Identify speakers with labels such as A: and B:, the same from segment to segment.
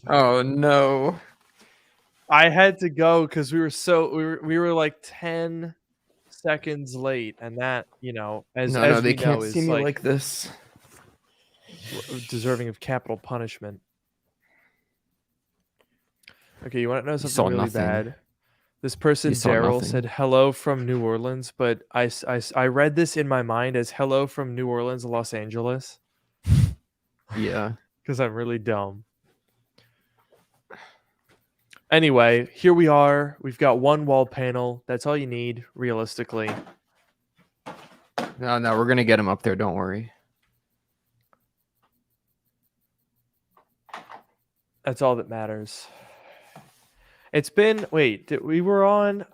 A: Oh no.
B: I had to go because we were like 10 seconds late, and that,
A: No,
B: as
A: they
B: we
A: can't
B: know,
A: see
B: is
A: me
B: like
A: like this.
B: deserving of capital punishment. Okay, you want to know
A: You
B: something
A: saw
B: really
A: nothing.
B: bad? This person,
A: You saw
B: Daryl,
A: nothing.
B: said hello from New Orleans, but I read this in my mind as hello from New Orleans, Los Angeles,
A: Yeah.
B: because I'm really dumb. Anyway, here we are. We've got one wall panel. That's all you need, realistically.
A: No, we're gonna get him up there. Don't worry.
B: That's all that matters. It's been we were on.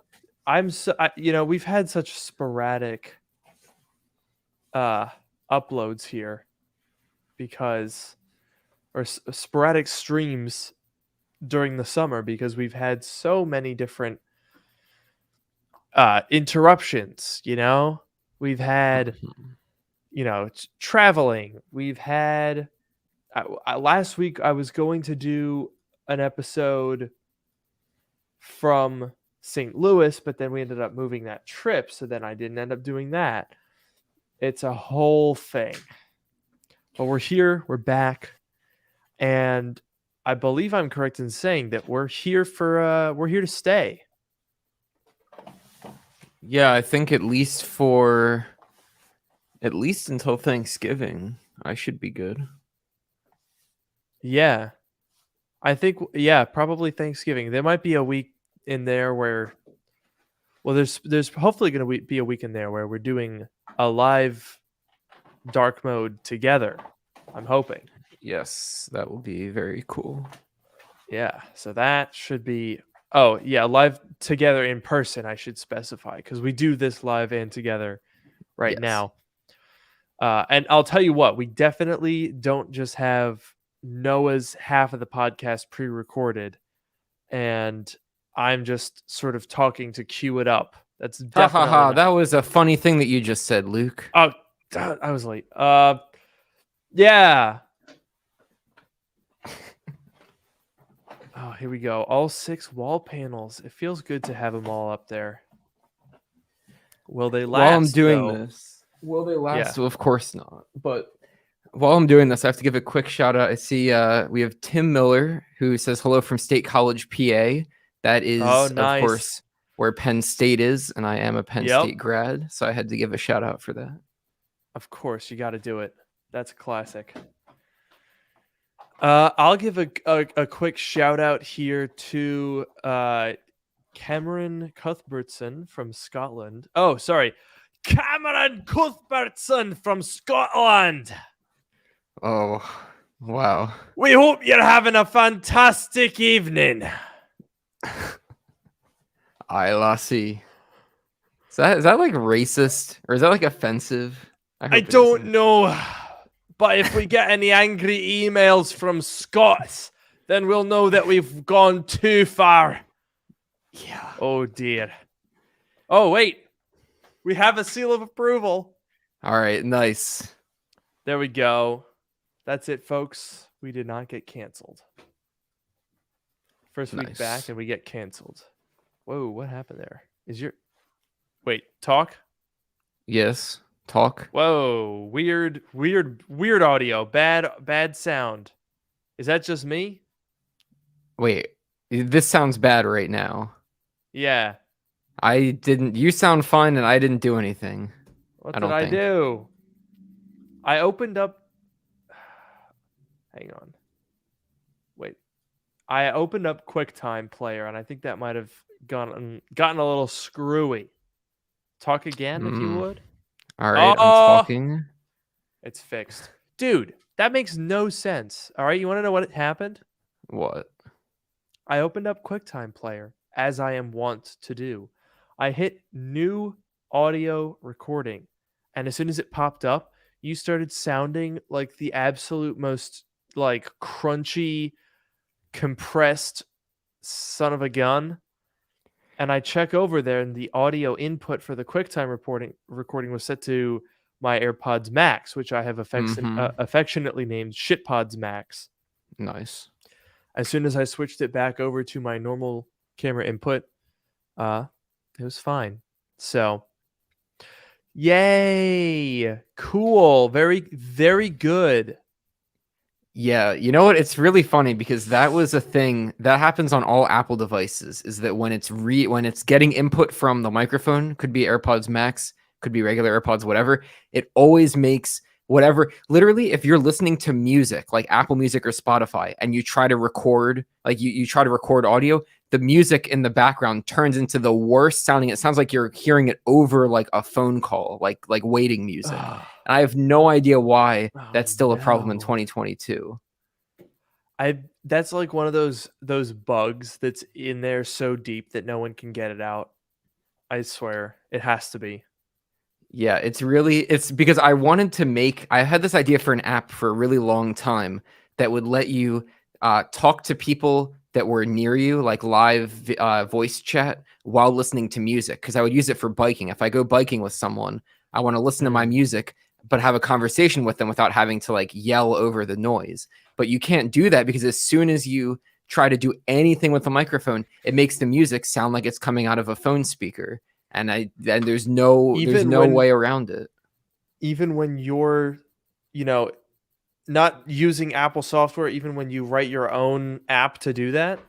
B: We've had such sporadic uploads here sporadic streams during the summer because we've had so many different interruptions. We've had traveling. We've had last week I was going to do an episode from St. Louis, but then we ended up moving that trip, so then I didn't end up doing that. It's a whole thing. But we're here, we're back, and I believe I'm correct in saying that we're here to stay.
A: Yeah, I think at least until Thanksgiving, I should be good.
B: Yeah. I think probably Thanksgiving. There might be a week in there where there's hopefully going to be a week in there where we're doing a live dark mode together. I'm hoping.
A: Yes, that will be very cool.
B: Yeah, so that should be live together in person, I should specify, because we do this live and together right now. And I'll tell you what, we definitely don't just have Noah's half of the podcast pre-recorded and I'm just sort of talking to cue it up. That's definitely not.
A: That was a funny thing that you just said, Luke.
B: Oh, I was late. Yeah. Oh, here we go. All 6 wall panels. It feels good to have them all up there. Will they last?
A: While I'm doing this, will they last? Yeah. Well, of course not. But while I'm doing this, I have to give a quick shout out. I see we have Tim Miller who says hello from State College, PA. That is, nice. Of course, where Penn State is, and I am a Penn State grad, so I had to give a shout out for that.
B: Of course, you got to do it. That's a classic. I'll give a quick shout out here to Cameron Cuthbertson from Scotland. Oh, sorry. Cameron Cuthbertson from Scotland.
A: Oh, wow.
B: We hope you're having a fantastic evening.
A: Aye, lassie. Is that like racist or is that like offensive?
B: I don't know. But if we get any angry emails from Scots, then we'll know that we've gone too far.
A: Yeah.
B: Oh, dear. Oh, wait. We have a seal of approval.
A: All right. Nice.
B: There we go. That's it, folks. We did not get canceled. First week back and we get canceled. Whoa, what happened there? Wait, talk?
A: Yes. Talk.
B: Whoa, weird audio. Bad sound. Is that just me?
A: Wait, this sounds bad right now.
B: Yeah.
A: You sound fine and I didn't do anything.
B: What did I do? I opened up. Hang on. Wait. I opened up QuickTime Player and I think that might have gotten a little screwy. Talk again if you would.
A: All right, I'm talking.
B: It's fixed. Dude, that makes no sense. All right, you want to know what happened?
A: What?
B: I opened up QuickTime Player, as I am wont to do. I hit new audio recording, and as soon as it popped up, you started sounding like the absolute most like crunchy, compressed son of a gun. And I check over there, and the audio input for the QuickTime recording was set to my AirPods Max, which I have affectionately named ShitPods Max.
A: Nice.
B: As soon as I switched it back over to my normal camera input, it was fine. So, yay! Cool. Very, very good.
A: Yeah, you know what? It's really funny because that was a thing that happens on all Apple devices. Is that when it's getting input from the microphone, could be AirPods Max, could be regular AirPods, whatever. It always makes whatever. Literally, if you're listening to music like Apple Music or Spotify, and you try to record, like you try to record audio, the music in the background turns into the worst sounding. It sounds like you're hearing it over like a phone call, like waiting music. And I have no idea why that's still a problem in 2022.
B: That's like one of those bugs that's in there so deep that no one can get it out. I swear, it has to be.
A: Yeah, it's because I had this idea for an app for a really long time that would let you talk to people that were near you, like live voice chat while listening to music. Because I would use it for biking. If I go biking with someone, I want to listen to my music, but have a conversation with them without having to like yell over the noise. But you can't do that because as soon as you try to do anything with the microphone, it makes the music sound like it's coming out of a phone speaker. And there's no way around it.
B: Even when you're, not using Apple software, even when you write your own app to do that.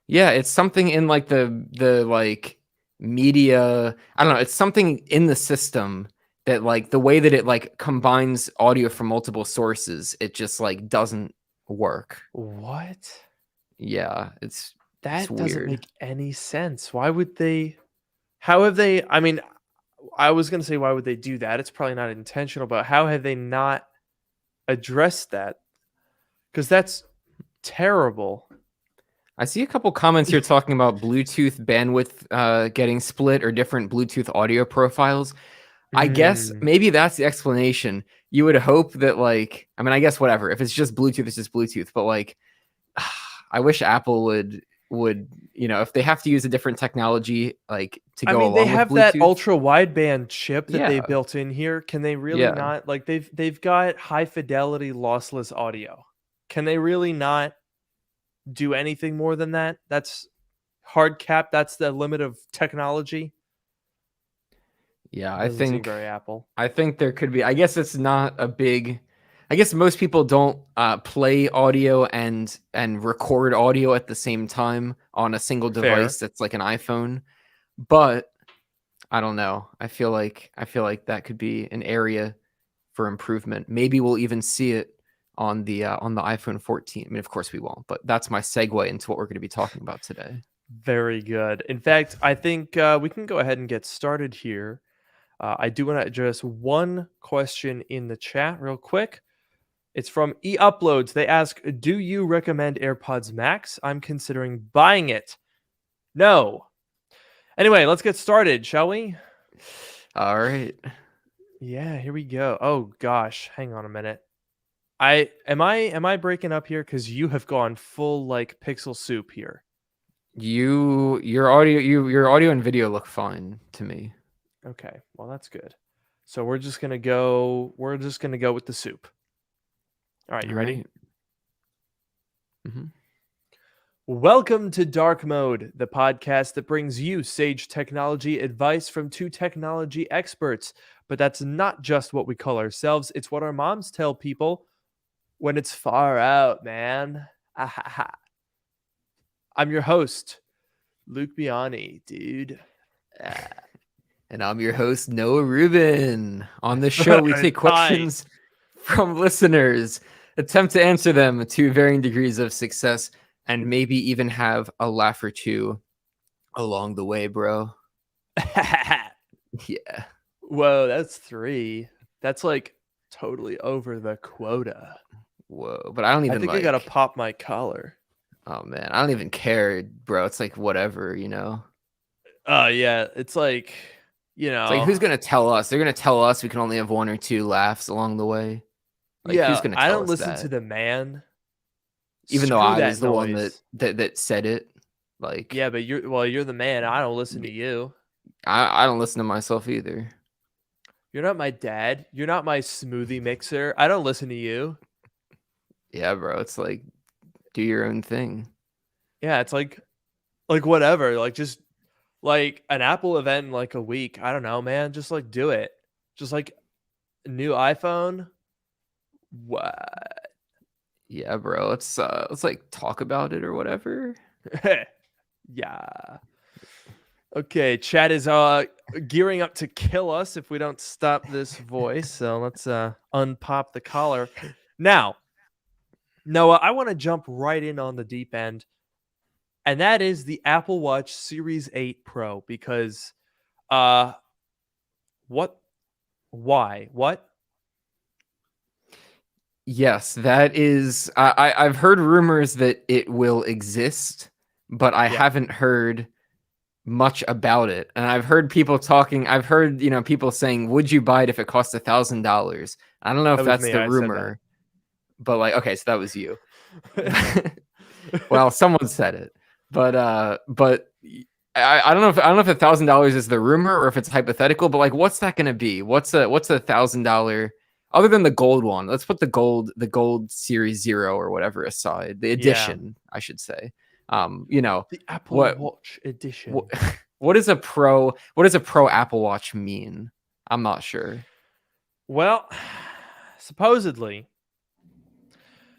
A: Yeah, it's something in like the like media. I don't know. It's something in the system that like the way that it like combines audio from multiple sources, it just like doesn't work.
B: What?
A: Yeah,
B: that doesn't
A: weird.
B: make any sense. Why would they? How have they? I mean, I was gonna say why would they do that? It's probably not intentional, but how have they not addressed that? Because that's terrible.
A: I see a couple comments here talking about Bluetooth bandwidth getting split or different Bluetooth audio profiles. I guess maybe that's the explanation. You would hope that like, I mean, I guess whatever. If it's just Bluetooth, it's just Bluetooth. But like, I wish Apple would, if they have to use a different technology, like to go along with Bluetooth.
B: They have that ultra wideband chip that they built in here. Can they really not, like they've got high fidelity lossless audio. Can they really not do anything more than that? That's hard cap. That's the limit of technology.
A: Yeah,
B: Doesn't seem very Apple.
A: I think there could be. I guess it's not a big. I guess most people don't play audio and record audio at the same time on a single device that's like an iPhone. But I don't know. I feel like that could be an area for improvement. Maybe we'll even see it on the iPhone 14. I mean, of course we won't. But that's my segue into what we're going to be talking about today.
B: Very good. In fact, I think we can go ahead and get started here. I do want to address one question in the chat real quick. It's from eUploads. They ask, do you recommend AirPods Max? I'm considering buying it. No. Anyway, let's get started, shall we?
A: All right.
B: Yeah, here we go. Oh gosh, hang on a minute. Am I breaking up here? Because you have gone full like pixel soup here.
A: Your audio and video look fine to me.
B: Okay, well that's good. So we're just gonna go with the soup. All right, you ready?
A: Mm-hmm.
B: Welcome to Drk Mode, the podcast that brings you sage technology advice from two technology experts. But that's not just what we call ourselves. It's what our moms tell people when it's far out, man. I'm your host, Luke Biani, dude.
A: And I'm your host, Noah Rubin. On this show, we take questions from listeners, attempt to answer them to varying degrees of success, and maybe even have a laugh or two along the way, bro. Yeah.
B: Whoa, that's 3. That's like totally over the quota.
A: Whoa, but I
B: think I gotta pop my collar.
A: Oh man, I don't even care, bro. It's like whatever,
B: Oh yeah, it's like,
A: It's like, who's gonna tell us? They're gonna tell us we can only have 1 or 2 laughs along the way. Like,
B: yeah,
A: who's gonna tell
B: I don't
A: us
B: listen
A: that?
B: to the man.
A: Even though I was the one that said it. Like,
B: yeah, but you're the man. I don't listen to you.
A: I don't listen to myself either.
B: You're not my dad. You're not my smoothie mixer. I don't listen to you.
A: Yeah, bro. It's like do your own thing.
B: Yeah, it's like whatever, like just like an Apple event in like a week. I don't know, man. Just like do it. Just like a new iPhone. What?
A: Yeah, bro. Let's like talk about it or whatever.
B: Yeah. Okay, chat is gearing up to kill us if we don't stop this voice. So let's unpop the collar. Now, Noah, I want to jump right in on the deep end. And that is the Apple Watch Series 8 Pro because what? Why? What?
A: Yes, that is. I've heard rumors that it will exist, but I haven't heard much about it. And I've heard people talking. I've heard people saying, "Would you buy it if it cost $1,000?" I don't know if that's the rumor, but like, okay, so that was you. Well, someone said it, but I don't know if $1,000 is the rumor or if it's hypothetical. But like, what's that going to be? What's a $1,000? Other than the gold one, let's put the gold Series 0 or whatever aside. The edition, I should say.
B: The Apple Watch edition.
A: What does a pro Apple Watch mean? I'm not sure.
B: Well, supposedly.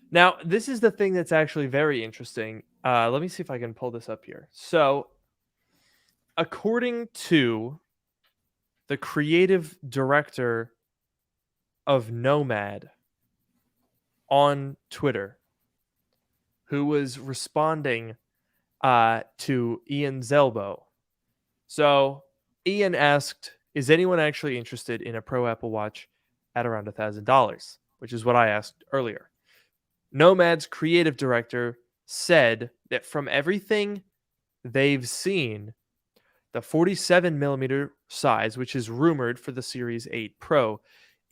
B: Now, this is the thing that's actually very interesting. Let me see if I can pull this up here. So, according to the creative director of Nomad on Twitter, who was responding to Ian Zelbo. So Ian asked, is anyone actually interested in a Pro Apple Watch at around $1,000? Which is what I asked earlier. Nomad's creative director said that from everything they've seen, the 47 millimeter size, which is rumored for the Series 8 Pro,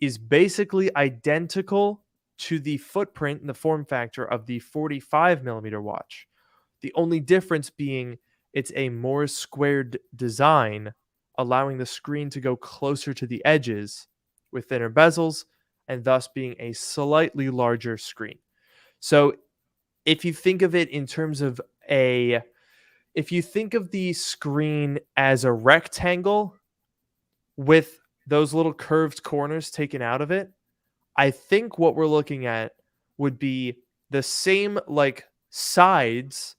B: is basically identical to the footprint and the form factor of the 45 millimeter watch. The only difference being it's a more squared design, allowing the screen to go closer to the edges with thinner bezels and thus being a slightly larger screen. So if you think of it in terms of if you think of the screen as a rectangle with those little curved corners taken out of it, I think what we're looking at would be the same like sides,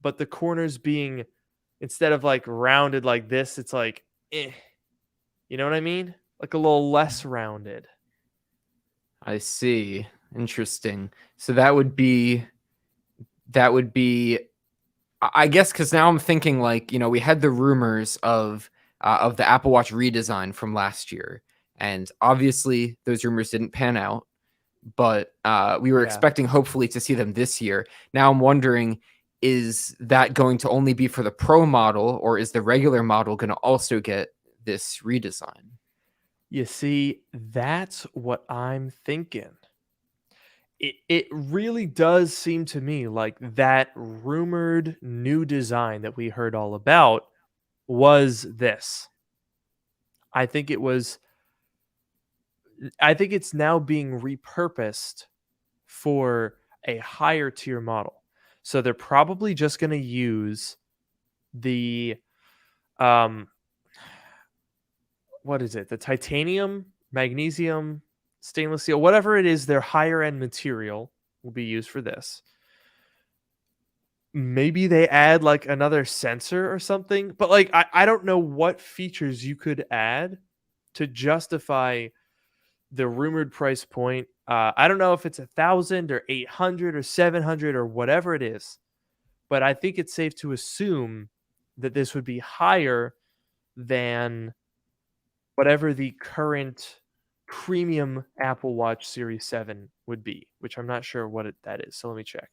B: but the corners being, instead of like rounded like this, it's like, you know what I mean? Like a little less rounded.
A: I see. Interesting. So that would be, I guess, because now I'm thinking like, we had the rumors of the Apple Watch redesign from last year. And obviously those rumors didn't pan out, but we were expecting hopefully to see them this year. Now I'm wondering, is that going to only be for the Pro model, or is the regular model going to also get this redesign?
B: You see, that's what I'm thinking. It really does seem to me like that rumored new design that we heard all about was this. I think it's now being repurposed for a higher tier model. So they're probably just going to use the what is it? The titanium, magnesium, stainless steel, whatever it is, their higher end material will be used for this. Maybe they add like another sensor or something, but like I don't know what features you could add to justify the rumored price point. I don't know if it's 1,000 or 800 or 700 or whatever it is, but I think it's safe to assume that this would be higher than whatever the current premium Apple Watch Series 7 would be, which I'm not sure what that is. So let me check.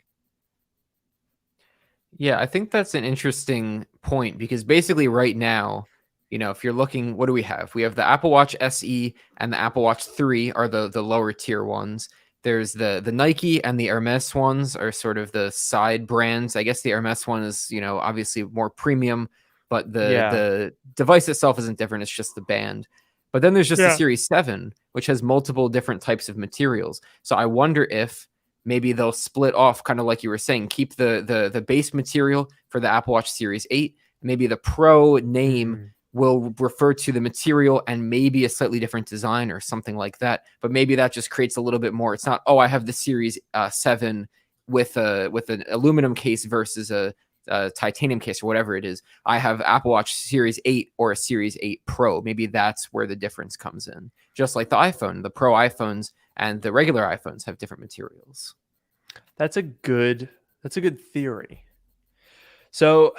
A: Yeah, I think that's an interesting point because basically right now, if you're looking, what do we have? We have the Apple Watch SE and the Apple Watch 3 are the lower tier ones. There's the Nike and the Hermes ones are sort of the side brands. I guess the Hermes one is, obviously more premium, but the device itself isn't different. It's just the band. But then there's just the Series 7, which has multiple different types of materials. So I wonder if maybe they'll split off, kind of like you were saying, keep the base material for the Apple Watch Series 8. Maybe the Pro name will refer to the material and maybe a slightly different design or something like that. But maybe that just creates a little bit more. It's not, oh, I have the Series 7 with an aluminum case versus a titanium case or whatever it is. I have Apple Watch Series 8 or a Series 8 Pro. Maybe that's where the difference comes in. Just like the iPhone, the Pro iPhones and the regular iPhones have different materials.
B: That's a good theory. So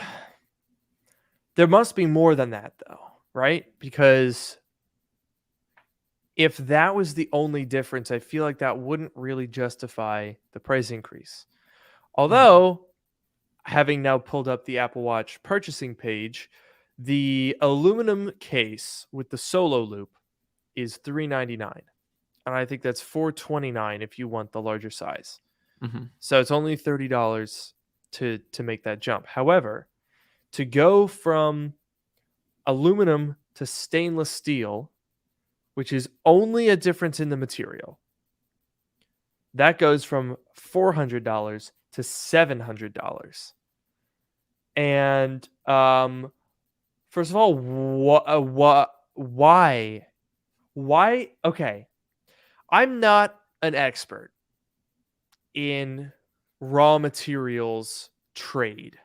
B: there must be more than that, though, right? Because if that was the only difference, I feel like that wouldn't really justify the price increase. Although, having now pulled up the Apple Watch purchasing page, the aluminum case with the solo loop is $399. And I think that's $429 if you want the larger size. So it's only $30 to make that jump. However, to go from aluminum to stainless steel, which is only a difference in the material, that goes from $400 to $700. And first of all, why? Okay, I'm not an expert in raw materials trade,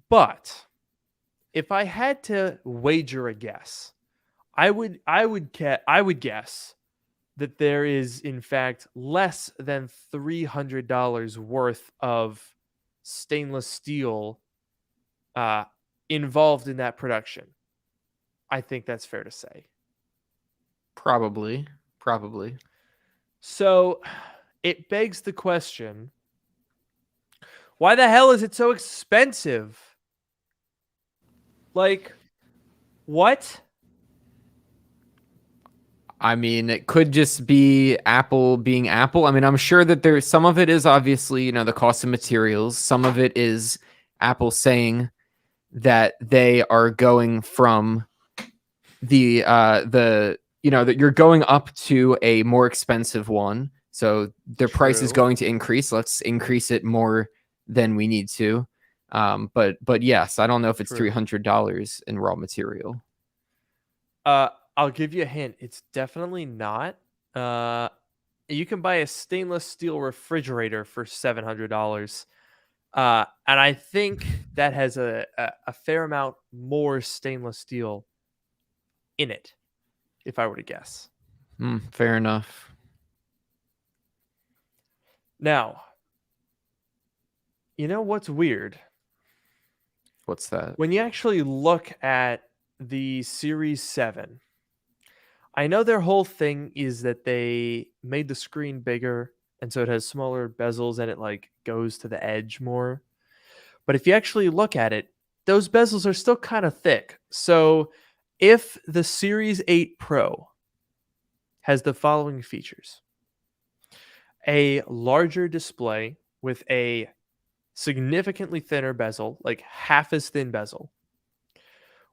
B: but if I had to wager a guess, I would guess that there is in fact less than $300 worth of stainless steel involved in that production. I think that's fair to say.
A: Probably.
B: So it begs the question, why the hell is it so expensive? Like, what?
A: I mean, it could just be Apple being Apple. I mean, I'm sure that there's some of it is obviously, the cost of materials. Some of it is Apple saying that they are going from that you're going up to a more expensive one. So their price is going to increase. Let's increase it more than we need to. But yes, I don't know if it's $300 in raw material.
B: I'll give you a hint. It's definitely not. You can buy a stainless steel refrigerator for $700. And I think that has a fair amount more stainless steel in it, if I were to guess.
A: Fair enough.
B: Now, you know what's weird?
A: What's that?
B: When you actually look at the Series 7, I know their whole thing is that they made the screen bigger, and so it has smaller bezels and it like goes to the edge more. But if you actually look at it, those bezels are still kind of thick. So if the Series 8 Pro has the following features: a larger display with a significantly thinner bezel, like half as thin bezel,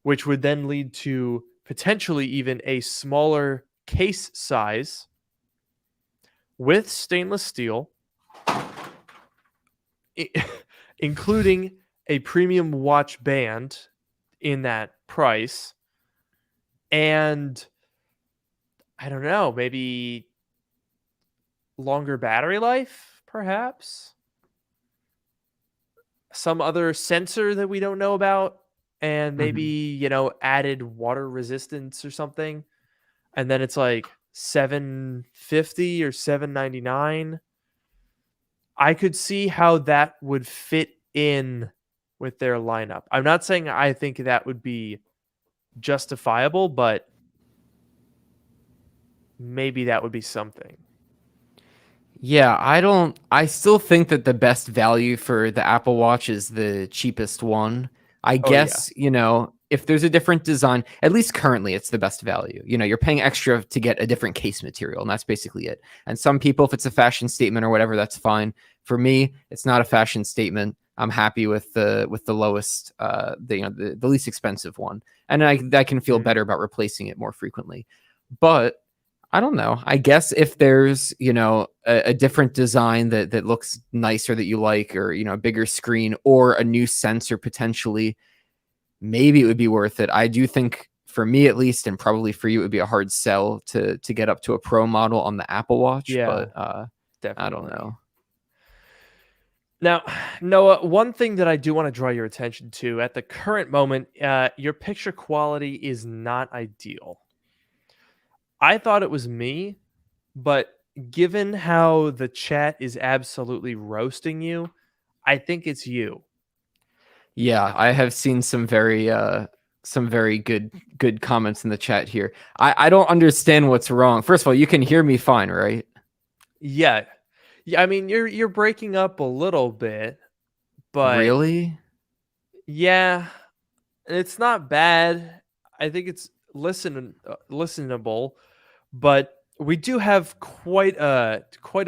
B: which would then lead to potentially even a smaller case size with stainless steel, including a premium watch band in that price, and I don't know, maybe longer battery life, perhaps? Some other sensor that we don't know about, and maybe, added water resistance or something. And then it's like $750 or $799. I could see how that would fit in with their lineup. I'm not saying I think that would be justifiable, but maybe that would be something.
A: Yeah, I still think that the best value for the Apple Watch is the cheapest one. I guess, if there's a different design, at least currently it's the best value. You're paying extra to get a different case material, and that's basically it. And some people, if it's a fashion statement or whatever, that's fine. For me, it's not a fashion statement. I'm happy with the lowest, the least expensive one, and I can feel better about replacing it more frequently. But I don't know. I guess if there's, a different design that looks nicer that you like, or, a bigger screen or a new sensor potentially, maybe it would be worth it. I do think for me at least, and probably for you, it would be a hard sell to get up to a pro model on the Apple Watch.
B: Yeah,
A: but
B: definitely.
A: I don't know.
B: Now, Noah, one thing that I do want to draw your attention to at the current moment, your picture quality is not ideal. I thought it was me, but given how the chat is absolutely roasting you, I think it's you.
A: Yeah, I have seen some very good comments in the chat here. I don't understand what's wrong. First of all, you can hear me fine, right?
B: Yeah. I mean, you're breaking up a little bit, but
A: Really?
B: yeah, it's not bad. I think it's listenable, but we do have quite a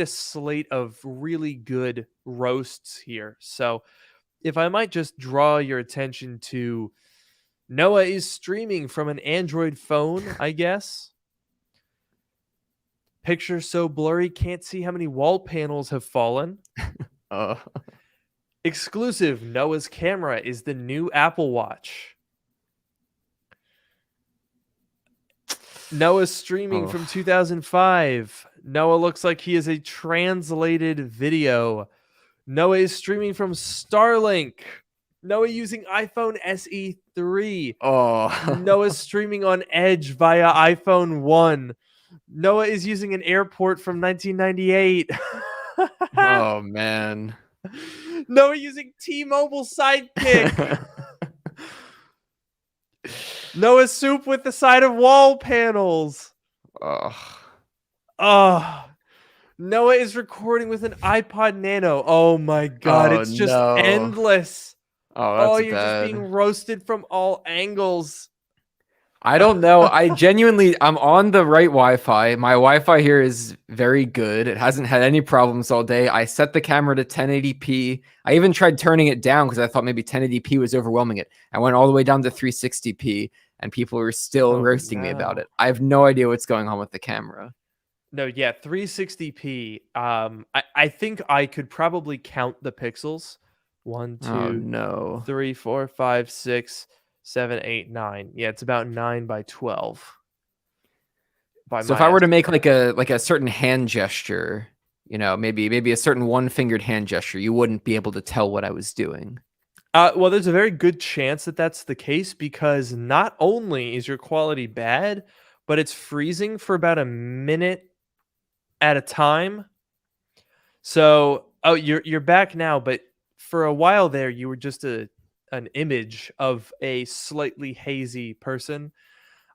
B: slate of really good roasts here. So, if I might just draw your attention to Noah is streaming from an Android phone, I guess. Picture so blurry, can't see how many wall panels have fallen. Exclusive, Noah's camera is the new Apple Watch. Noah's streaming from 2005. Noah looks like he is a translated video. Noah is streaming from Starlink. Noah using iPhone SE 3. Noah's streaming on Edge via iPhone 1. Noah is using an airport from 1998.
A: Oh, man.
B: Noah using T-Mobile Sidekick. Noah soup with the side of wall panels. Noah is recording with an iPod Nano. Oh my god, it's just endless.
A: That's
B: you're
A: bad.
B: just being roasted from all angles.
A: I don't know. I'm on the right Wi-Fi. My Wi-Fi here is very good. It hasn't had any problems all day. I set the camera to 1080p. I even tried turning it down because I thought maybe 1080p was overwhelming it. I went all the way down to 360p, and people were still roasting me about it. I have no idea what's going on with the camera.
B: No, yeah, 360p. I think I could probably count the pixels. 1, 2, 3, 4, 5, 6, 7, 8, 9. Yeah, it's about 9 by 12.
A: So if I were to make like a certain hand gesture, maybe a certain one-fingered hand gesture, you wouldn't be able to tell what I was doing.
B: Well, there's a very good chance that that's the case, because not only is your quality bad, but it's freezing for about a minute at a time. So, you're back now, but for a while there, you were just an image of a slightly hazy person,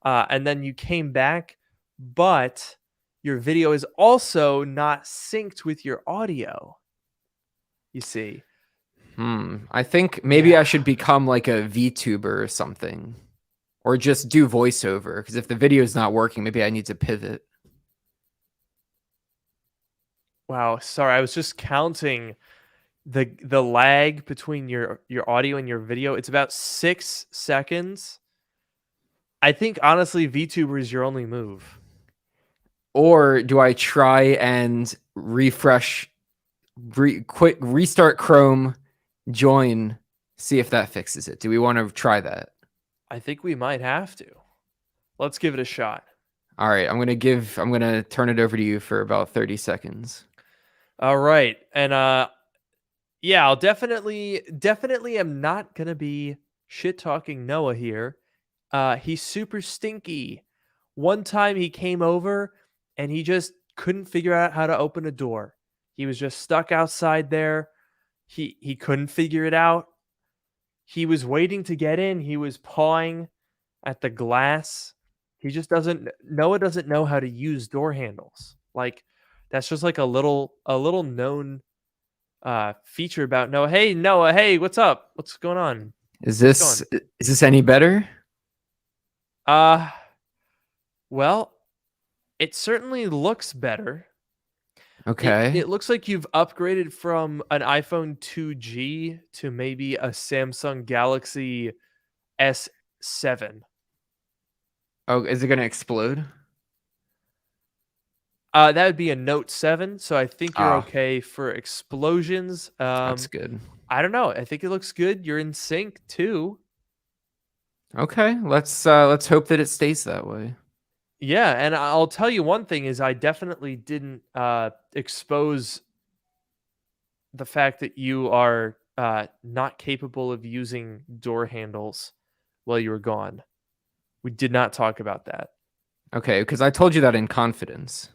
B: and then you came back, but your video is also not synced with your audio. You see.
A: I think maybe I should become like a VTuber or something, or just do voiceover, because if the video is not working, maybe I need to pivot.
B: Wow, sorry, I was just counting the lag between your audio and your video. It's about 6 seconds. I think honestly, VTuber is your only move.
A: Or do I try and restart Chrome, join, see if that fixes it? Do we want to try that?
B: I think we might have to. Let's give it a shot.
A: All right, I'm gonna turn it over to you for about 30 seconds.
B: All right, and yeah, I'll definitely am not gonna be shit talking Noah here. He's super stinky. One time he came over and he just couldn't figure out how to open a door. He was just stuck outside there. He couldn't figure it out. He was waiting to get in. He was pawing at the glass. Noah doesn't know how to use door handles. Like, that's just like a little known feature about Noah. Hey, Noah, hey, what's up? What's going on?
A: Is this any better?
B: Well, it certainly looks better.
A: Okay.
B: It looks like you've upgraded from an iPhone 2G to maybe a Samsung Galaxy S7.
A: Oh, is it going to explode?
B: That would be a Note 7, so I think you're
A: Ah,
B: okay for explosions.
A: that's good.
B: I don't know. I think it looks good. You're in sync too.
A: Okay, let's hope that it stays that way.
B: Yeah, and I'll tell you one thing is I definitely didn't expose the fact that you are not capable of using door handles while you were gone. We did not talk about that.
A: Okay, because I told you that in confidence.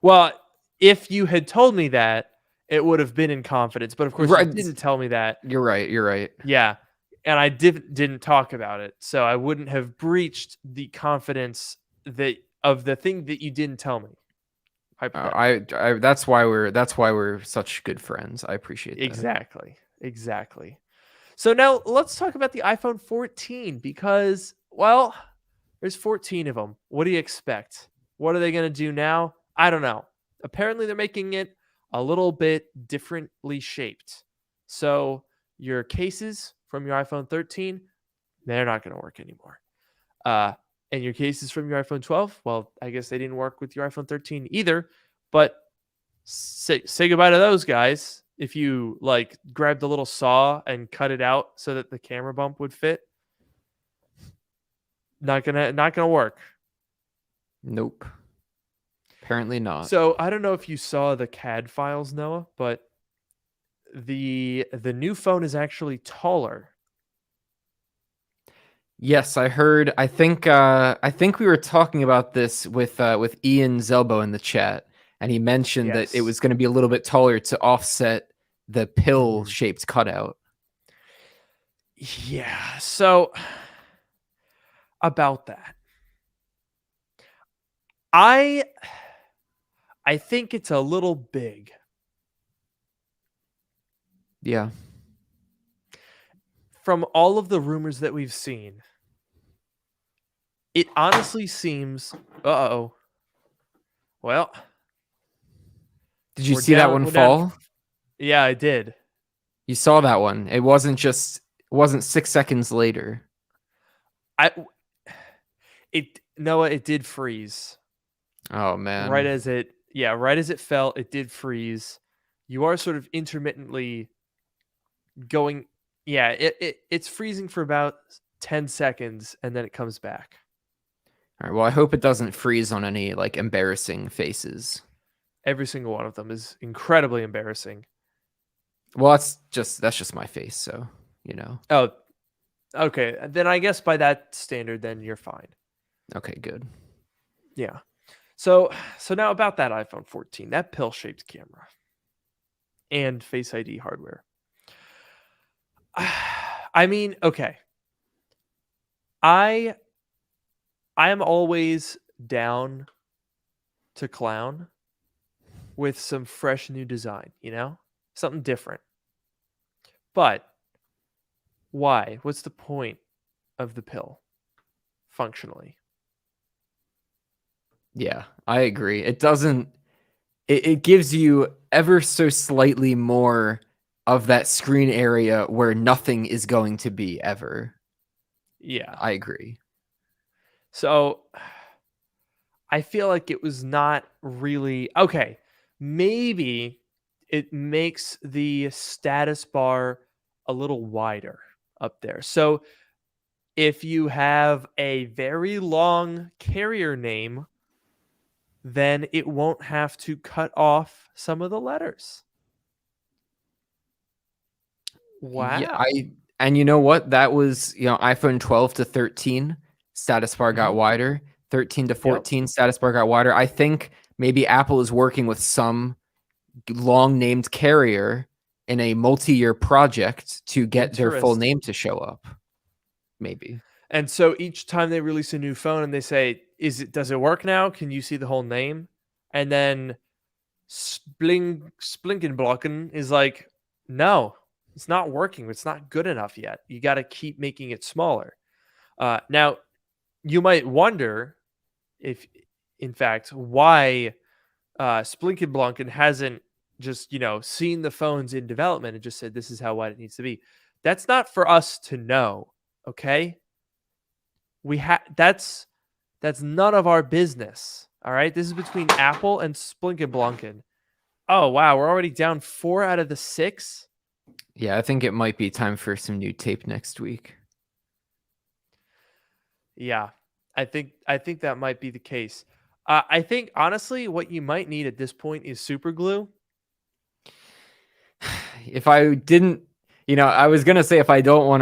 B: Well, if you had told me that, it would have been in confidence. But of course, you
A: Right.
B: didn't tell me that.
A: You're right. You're right.
B: Yeah, and I didn't talk about it, so I wouldn't have breached the confidence that of the thing that you didn't tell me. Hypothetically.
A: That's why we're such good friends. I appreciate that.
B: Exactly. So now let's talk about the iPhone 14 because, well, there's 14 of them. What do you expect? What are they going to do now? I don't know. Apparently, they're making it a little bit differently shaped. So your cases from your iPhone 13, they're not going to work anymore. And your cases from your iPhone 12, well, I guess they didn't work with your iPhone 13 either. But say goodbye to those guys. If you like grabbed a little saw and cut it out so that the camera bump would fit, not gonna work.
A: Nope. Apparently not.
B: So I don't know if you saw the CAD files, Noah, but the new phone is actually taller.
A: Yes, I heard. I think we were talking about this with Ian Zelbo in the chat, and he mentioned that it
B: Yes.
A: was going to be a little bit taller to offset the pill-shaped cutout.
B: Yeah. So about that, I think it's a little big.
A: Yeah.
B: From all of the rumors that we've seen, it honestly seems. Uh-oh. Well,
A: Did you
B: we're
A: see that
B: down-
A: one
B: we're down-
A: fall?
B: Yeah, I did.
A: You saw that one. It wasn't 6 seconds later.
B: Noah, it did freeze.
A: Oh man.
B: Right as it fell, it did freeze. You are sort of intermittently going. Yeah, it's freezing for about 10 seconds and then it comes back.
A: All right. Well, I hope it doesn't freeze on any like embarrassing faces.
B: Every single one of them is incredibly embarrassing.
A: Well, that's just my face, so you know.
B: Oh, okay. Then I guess by that standard, then you're fine.
A: Okay, good.
B: Yeah. So now about that iPhone 14, that pill-shaped camera and Face ID hardware. I mean, okay. I am always down to clown with some fresh new design, something different. But why? What's the point of the pill functionally?
A: Yeah, I agree. It doesn't. It gives you ever so slightly more of that screen area where nothing is going to be ever.
B: Yeah,
A: I agree.
B: So I feel like it was not really okay. Maybe it makes the status bar a little wider up there. So if you have a very long carrier name, then it won't have to cut off some of the letters. Wow.
A: Yeah, and you know what? That was, iPhone 12 to 13, status bar got wider. 13 to 14, status bar got wider. I think maybe Apple is working with some long named carrier in a multi-year project to get their full name to show up. Maybe.
B: And so each time they release a new phone and they say, does it work now? Can you see the whole name? And then Splinkenblocken is like, no, it's not working. It's not good enough yet. You got to keep making it smaller. Now, you might wonder if, in fact, why Splinkenblocken hasn't just, seen the phones in development and just said, this is how wide it needs to be. That's not for us to know. Okay. That's none of our business. All right, this is between Apple and Splinken Blunken. Oh, wow, we're already down 4 out of the 6.
A: Yeah, I think it might be time for some new tape next week.
B: Yeah, I think that might be the case. I think honestly, what you might need at this point is super glue.
A: If I didn't, I was gonna say if I don't want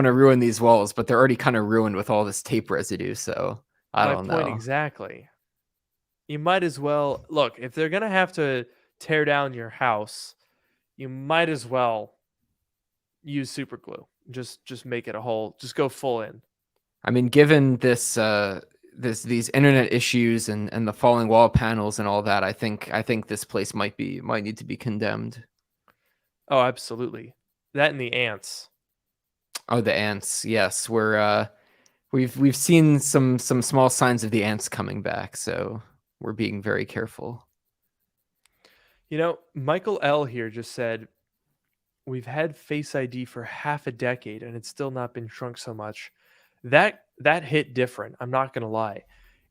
A: to ruin these walls, but they're already kind of ruined with all this tape residue. So I don't know.
B: My point exactly. You might as well look if they're gonna have to tear down your house. You might as well use super glue. Just make it a whole. Just go full in.
A: I mean, given these internet issues and the falling wall panels and all that, I think this place might need to be condemned.
B: Oh, absolutely. That and the ants.
A: Oh, the ants. Yes, we've seen some small signs of the ants coming back, so we're being very careful.
B: Michael L here just said, we've had Face ID for half a decade and it's still not been shrunk so much. That hit different. I'm not going to lie.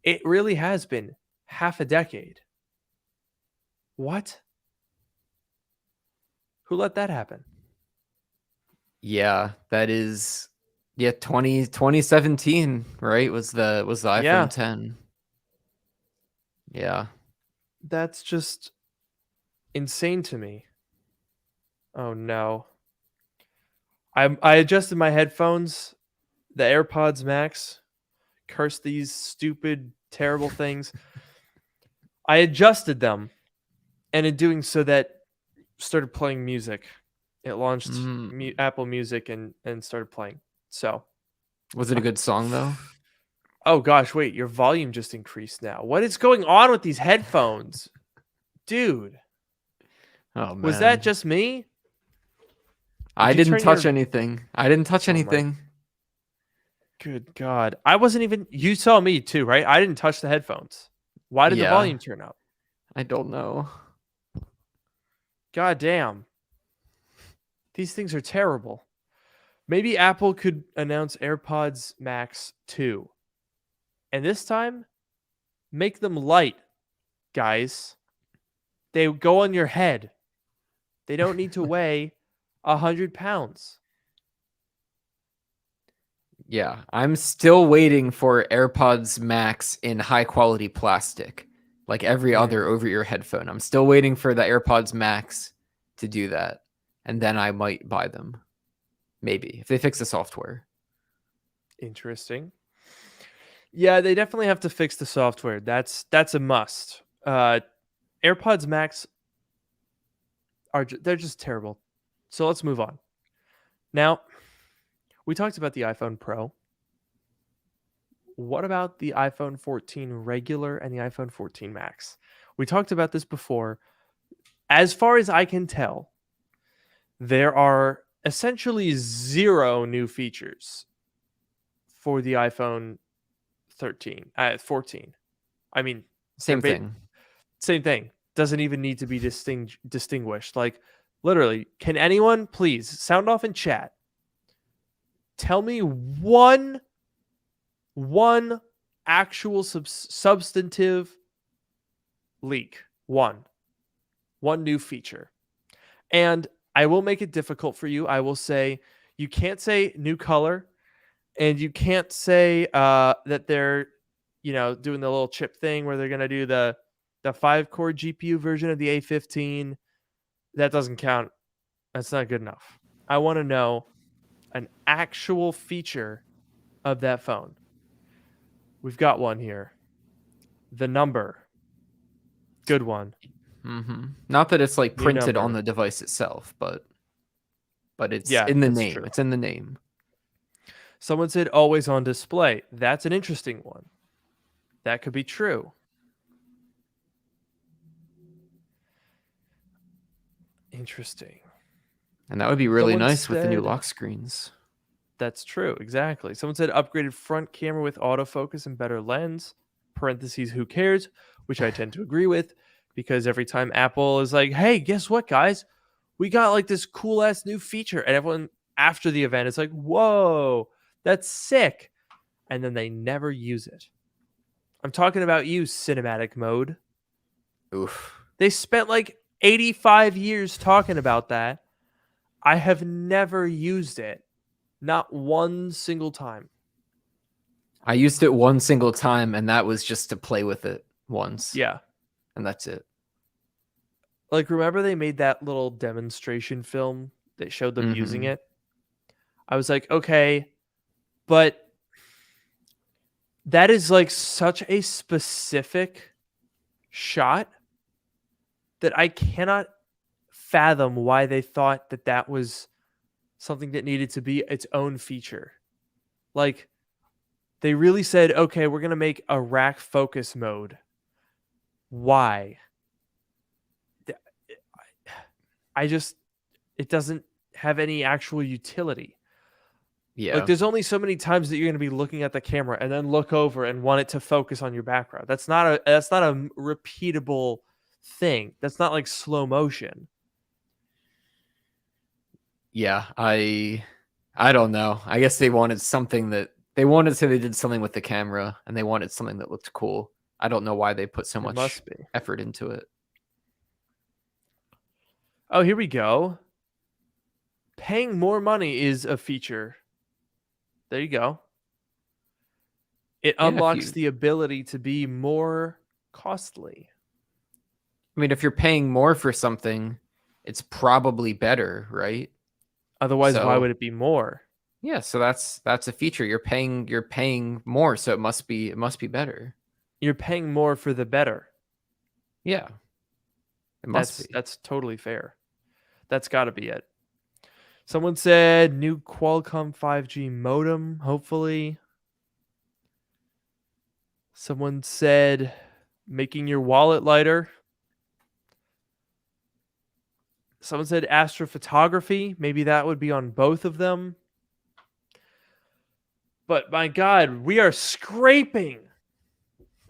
B: It really has been half a decade. What? Who let that happen?
A: Yeah, that is 2017, right? Was the iPhone 10. Yeah.
B: That's just insane to me. Oh no. I adjusted my headphones, the AirPods Max. Curse these stupid, terrible things. I adjusted them, and in doing so, that started playing music. It launched Apple Music and started playing. So,
A: was it a good song though?
B: Oh gosh, wait, your volume just increased now. What is going on with these headphones? Dude.
A: Oh man.
B: Was that just me?
A: I didn't touch anything. I didn't touch anything.
B: Good God. I wasn't even... You saw me too, right? I didn't touch the headphones. Why did the volume turn up?
A: I don't know.
B: God damn. These things are terrible. Maybe Apple could announce AirPods Max 2. And this time, make them light, guys. They go on your head. They don't need to weigh 100 pounds.
A: Yeah, I'm still waiting for AirPods Max in high quality plastic, like every other over-ear headphone. I'm still waiting for the AirPods Max to do that, and then I might buy them. Maybe, if they fix the software.
B: Interesting. Yeah, they definitely have to fix the software. That's a must. AirPods Max they're just terrible. So let's move on. Now, we talked about the iPhone Pro. What about the iPhone 14 regular and the iPhone 14 Max? We talked about this before. As far as I can tell, there are essentially 0 new features for the iPhone 14. I mean,
A: same thing.
B: Same thing. Doesn't even need to be distinguished. Like, literally, can anyone please sound off in chat? Tell me one actual substantive leak. One new feature. And I will make it difficult for you. I will say you can't say new color, and you can't say that they're doing the little chip thing where they're going to do the 5-core GPU version of the A15. That doesn't count. That's not good enough. I want to know an actual feature of that phone. We've got one here. The number. Good one.
A: Mm-hmm. Not that it's like printed on the device itself, but it's in the name. True. It's in the name.
B: Someone said always on display. That's an interesting one. That could be true. Interesting.
A: And that would be really nice with the new lock screens.
B: That's true. Exactly. Someone said upgraded front camera with autofocus and better lens. Parentheses, who cares? Which I tend to agree with, because every time Apple is like, hey, guess what, guys? We got like this cool ass new feature. And everyone after the event is like, whoa, that's sick. And then they never use it. I'm talking about you, cinematic mode.
A: Oof.
B: They spent like 85 years talking about that. I have never used it. Not one single time.
A: I used it one single time, and that was just to play with it once.
B: Yeah.
A: And that's it.
B: Like, remember they made that little demonstration film that showed them using it? I was like, okay, but that is like such a specific shot that I cannot fathom why they thought that that was something that needed to be its own feature. Like, they really said, okay, we're going to make a rack focus mode. Why? It doesn't have any actual utility.
A: Yeah.
B: Like, there's only so many times that you're going to be looking at the camera and then look over and want it to focus on your background. That's not a repeatable thing. That's not like slow motion.
A: Yeah, I don't know. I guess they wanted something that they wanted to say they did something with the camera, and they wanted something that looked cool. I don't know why they put so much effort into it.
B: Oh, here we go. Paying more money is a feature. There you go. It unlocks the ability to be more costly.
A: I mean, if you're paying more for something, it's probably better, right?
B: Otherwise, why would it be more?
A: Yeah, so that's a feature. You're paying more, so it must be better.
B: You're paying more for the better.
A: Yeah. It must be.
B: That's totally fair. That's got to be it. Someone said new Qualcomm 5G modem, hopefully. Someone said making your wallet lighter. Someone said astrophotography. Maybe that would be on both of them. But my God, we are scraping.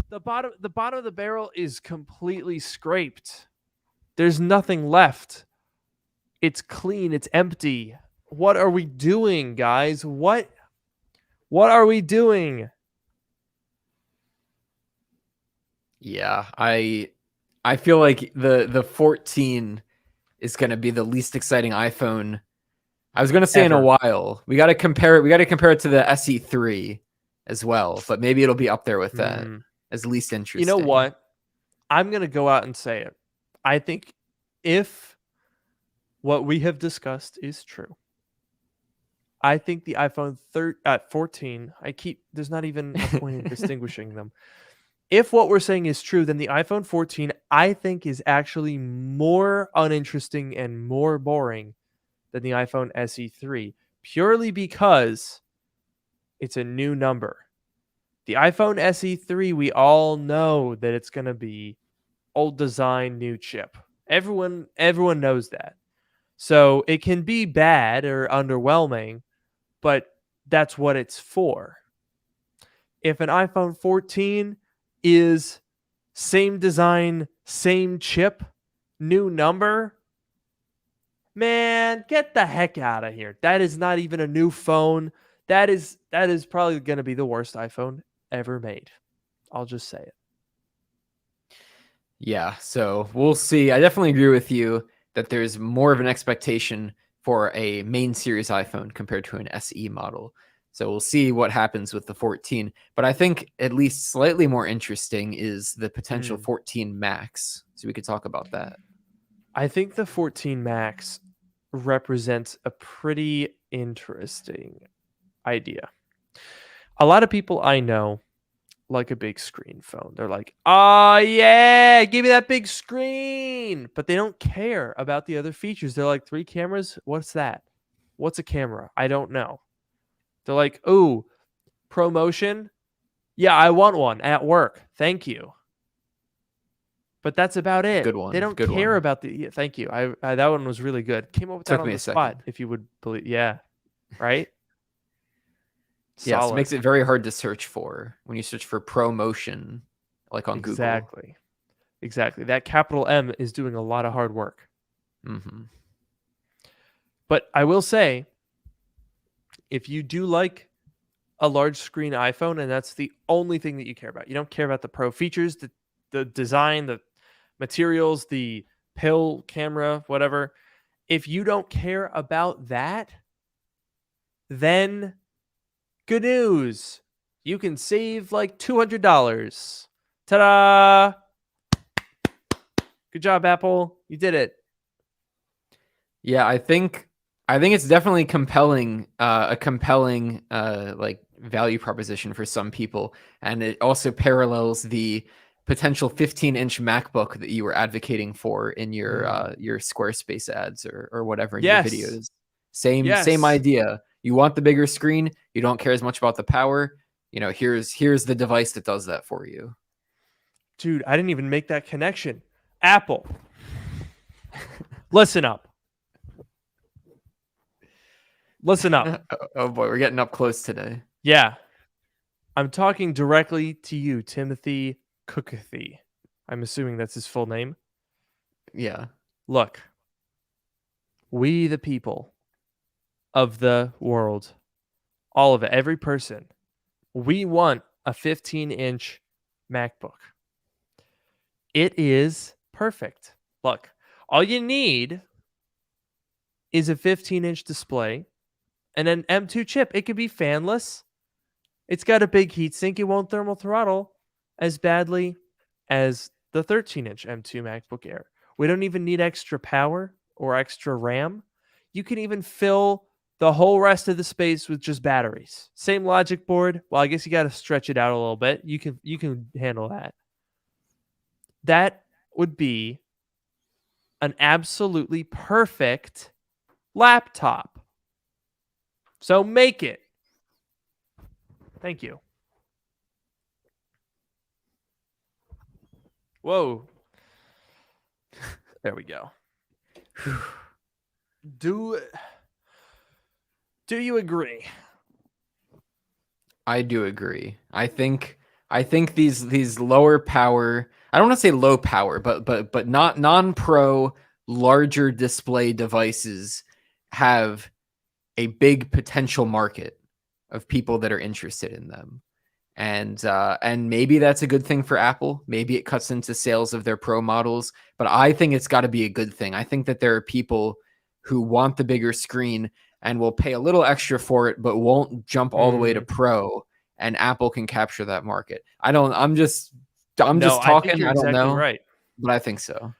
B: The bottom of the barrel is completely scraped. There's nothing left. It's clean. It's empty. What are we doing, guys? What are we doing?
A: Yeah, I feel like the 14 is going to be the least exciting iPhone. I was going to say in a while. We got to compare it. We got to compare it to the SE3 as well, but maybe it'll be up there with that as least interesting.
B: You know what? I'm going to go out and say it. I think if what we have discussed is true, I think the iPhone 14, there's not even a point in distinguishing them. If what we're saying is true, then the iPhone 14, I think, is actually more uninteresting and more boring than the iPhone SE3, purely because it's a new number. The iPhone SE3, we all know that it's going to be old design, new chip. Everyone knows that. So it can be bad or underwhelming, but that's what it's for. If an iPhone 14 is same design, same chip, new number, man, get the heck out of here. That is not even a new phone. That is probably going to be the worst iPhone ever made. I'll just say it.
A: Yeah, so we'll see. I definitely agree with you that there's more of an expectation for a main series iPhone compared to an SE model. So we'll see what happens with the 14. But I think at least slightly more interesting is the potential 14 Max. So we could talk about that.
B: I think the 14 Max represents a pretty interesting idea. A lot of people I know like a big screen phone. They're like, oh yeah, give me that big screen. But they don't care about the other features. They're like, 3 cameras? What's that? What's a camera? I don't know. They're like, ooh, ProMotion? Yeah, I want one at work. Thank you. But that's about it.
A: Good one.
B: They don't care about the... Yeah, thank you. I that one was really good. Came up with that on the spot, if you would believe. Yeah. Right?
A: Yes, it makes it very hard to search for when you search for ProMotion, like on Google.
B: Exactly. That capital M is doing a lot of hard work.
A: Mm-hmm.
B: But I will say, if you do like a large screen iPhone and that's the only thing that you care about. You don't care about the pro features, the design, the materials, the pill camera, whatever. If you don't care about that, then good news. You can save like $200. Ta-da! Good job, Apple. You did it.
A: Yeah, I think it's definitely compelling, a compelling like value proposition for some people, and it also parallels the potential 15-inch MacBook that you were advocating for in your Squarespace ads or whatever in your videos. Same idea. You want the bigger screen. You don't care as much about the power. Here's the device that does that for you.
B: Dude, I didn't even make that connection. Apple, listen up. Listen up.
A: Oh boy, we're getting up close today.
B: Yeah. I'm talking directly to you, Timothy Cookathy. I'm assuming that's his full name.
A: Yeah.
B: Look, we the people of the world, all of it, every person, we want a 15-inch MacBook. It is perfect. Look, all you need is a 15-inch display and an M2 chip. It could be fanless. It's got a big heatsink. It won't thermal throttle as badly as the 13-inch M2 MacBook Air. We don't even need extra power or extra RAM. You can even fill the whole rest of the space with just batteries. Same logic board. Well, I guess you got to stretch it out a little bit. You can handle that. That would be an absolutely perfect laptop. So make it. Thank you. Whoa. There we go. Do you agree?
A: I do agree. I think these lower power, I don't want to say low power, but not non-pro larger display devices have a big potential market of people that are interested in them. And maybe that's a good thing for Apple. Maybe it cuts into sales of their pro models, but I think it's got to be a good thing. I think that there are people who want the bigger screen and will pay a little extra for it, but won't jump all the way to pro, and Apple can capture that market. I'm just talking.
B: I think you're
A: I don't
B: exactly
A: know,
B: right.
A: but I think so.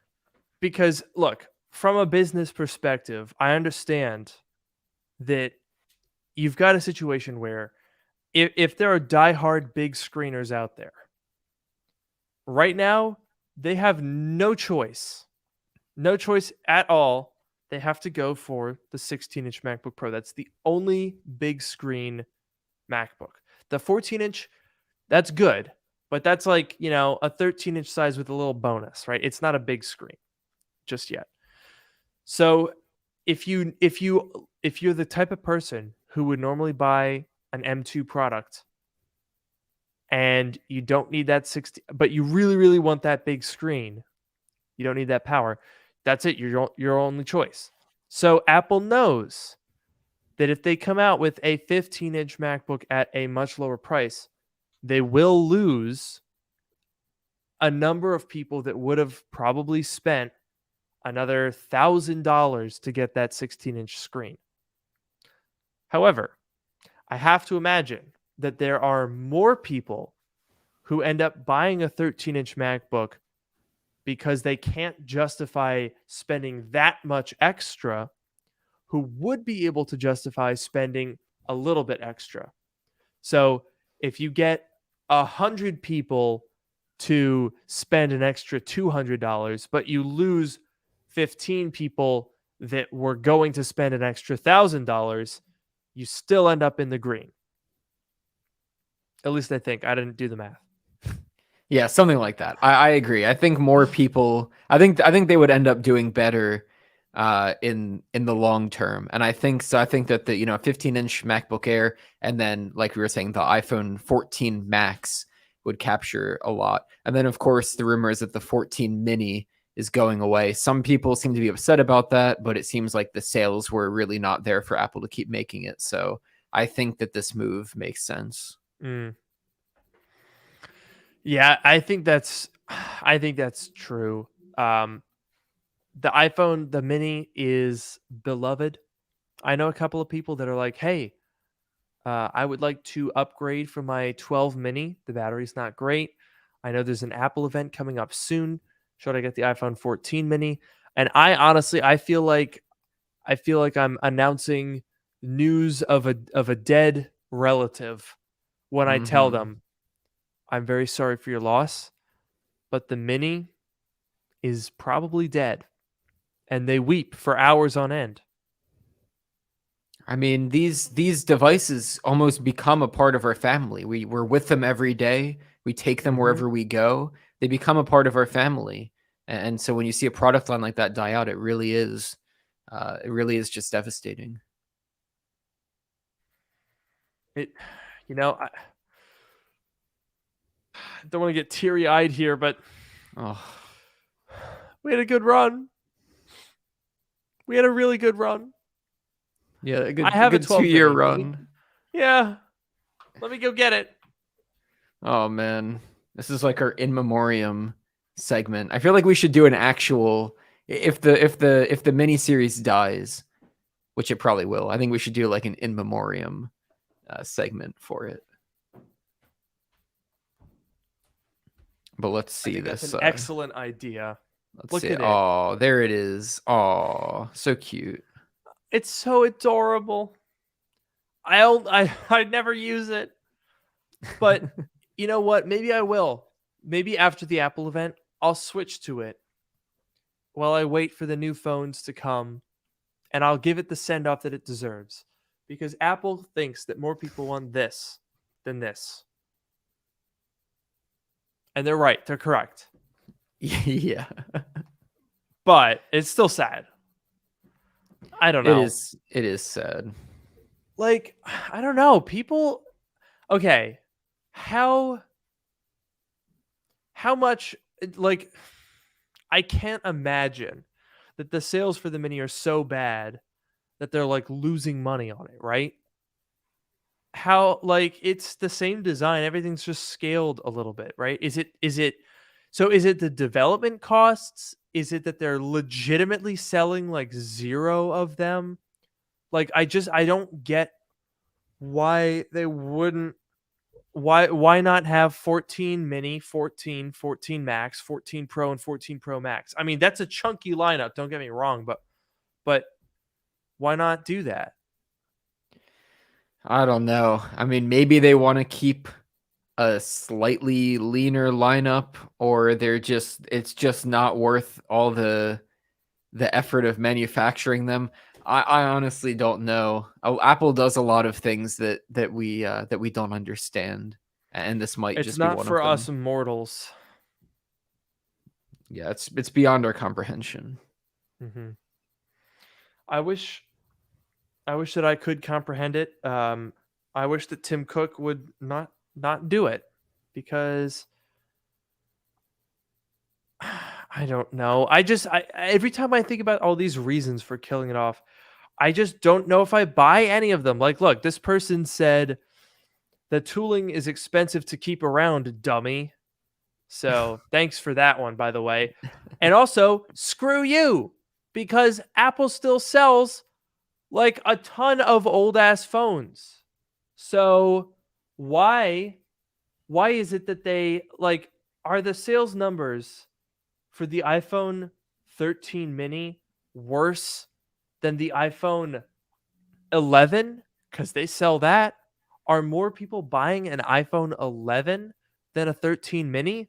B: Because look, from a business perspective, I understand that you've got a situation where if there are diehard big screeners out there, right now, they have no choice at all. They have to go for the 16-inch MacBook Pro. That's the only big screen MacBook. The 14-inch, that's good, but that's like, a 13-inch size with a little bonus, right? It's not a big screen just yet. So if you're the type of person who would normally buy an M2 product and you don't need that 60, but you really, really want that big screen, you don't need that power, that's it. Your only choice. So Apple knows that if they come out with a 15-inch MacBook at a much lower price, they will lose a number of people that would have probably spent another $1,000 to get that 16-inch screen. However, I have to imagine that there are more people who end up buying a 13-inch MacBook because they can't justify spending that much extra, who would be able to justify spending a little bit extra. So if you get 100 people to spend an extra $200, but you lose 15 people that were going to spend an extra $1,000, you still end up in the green. At least I think. I didn't do the math.
A: Yeah, something like that. I agree. I think more people. I think they would end up doing better in the long term. And I think so. I think that the 15-inch MacBook Air and then, like we were saying, the iPhone 14 Max would capture a lot. And then, of course, the rumor is that the 14 Mini is going away. Some people seem to be upset about that, but it seems like the sales were really not there for Apple to keep making it. So I think that this move makes sense.
B: Yeah, I think that's true. The iPhone, the mini is beloved. I know a couple of people that are like, hey, I would like to upgrade from my 12 mini. The battery's not great. I know there's an Apple event coming up soon. Should I get the iPhone 14 mini? And I honestly, I feel like I'm announcing news of a dead relative when I tell them, I'm very sorry for your loss, but the mini is probably dead. And they weep for hours on end.
A: I mean, these devices almost become a part of our family. We're with them every day. We take them wherever we go. They become a part of our family. And so when you see a product line like that die out, it really is just devastating.
B: I don't want to get teary-eyed here, but we had a good run. We had a really good run.
A: Yeah, a good 2-year run.
B: Yeah. Let me go get it.
A: Oh man. This is like our in memoriam segment. I feel like we should do an actual if the mini series dies, which it probably will. I think we should do like an in memoriam segment for it. But let's see this.
B: That's an excellent idea.
A: Look at it. Oh, there it is. Oh, so cute.
B: It's so adorable. I never use it. But you know what? Maybe I will. Maybe after the Apple event, I'll switch to it while I wait for the new phones to come, and I'll give it the send-off that it deserves. Because Apple thinks that more people want this than this. And they're right. They're correct.
A: Yeah.
B: But it's still sad. I don't know.
A: It is sad.
B: Like, I don't know. People, okay. How much, like, I can't imagine that the sales for the mini are so bad that they're like losing money on it, right? How, like, it's the same design, everything's just scaled a little bit, right? Is it the development costs? Is it that they're legitimately selling like 0 of them? Like, I don't get why they wouldn't. Why not have 14 mini, 14, 14 Max, 14 Pro, and 14 Pro Max? I mean, that's a chunky lineup, don't get me wrong, but why not do that?
A: I don't know. I mean, maybe they want to keep a slightly leaner lineup, or it's just not worth all the effort of manufacturing them. I honestly don't know. Apple does a lot of things that we don't understand, and this might just be one of them.
B: It's not for us mortals.
A: Yeah, it's beyond our comprehension.
B: I wish that I could comprehend it. I wish that Tim Cook would not do it, because I don't know. Every time I think about all these reasons for killing it off, I just don't know if I buy any of them. Like, look, this person said the tooling is expensive to keep around, dummy. So thanks for that one, by the way. And also, screw you, because Apple still sells like a ton of old ass phones. So why is it that they, like, are the sales numbers for the iPhone 13 mini worse than the iPhone 11? Because they sell that. Are more people buying an iPhone 11 than a 13 mini?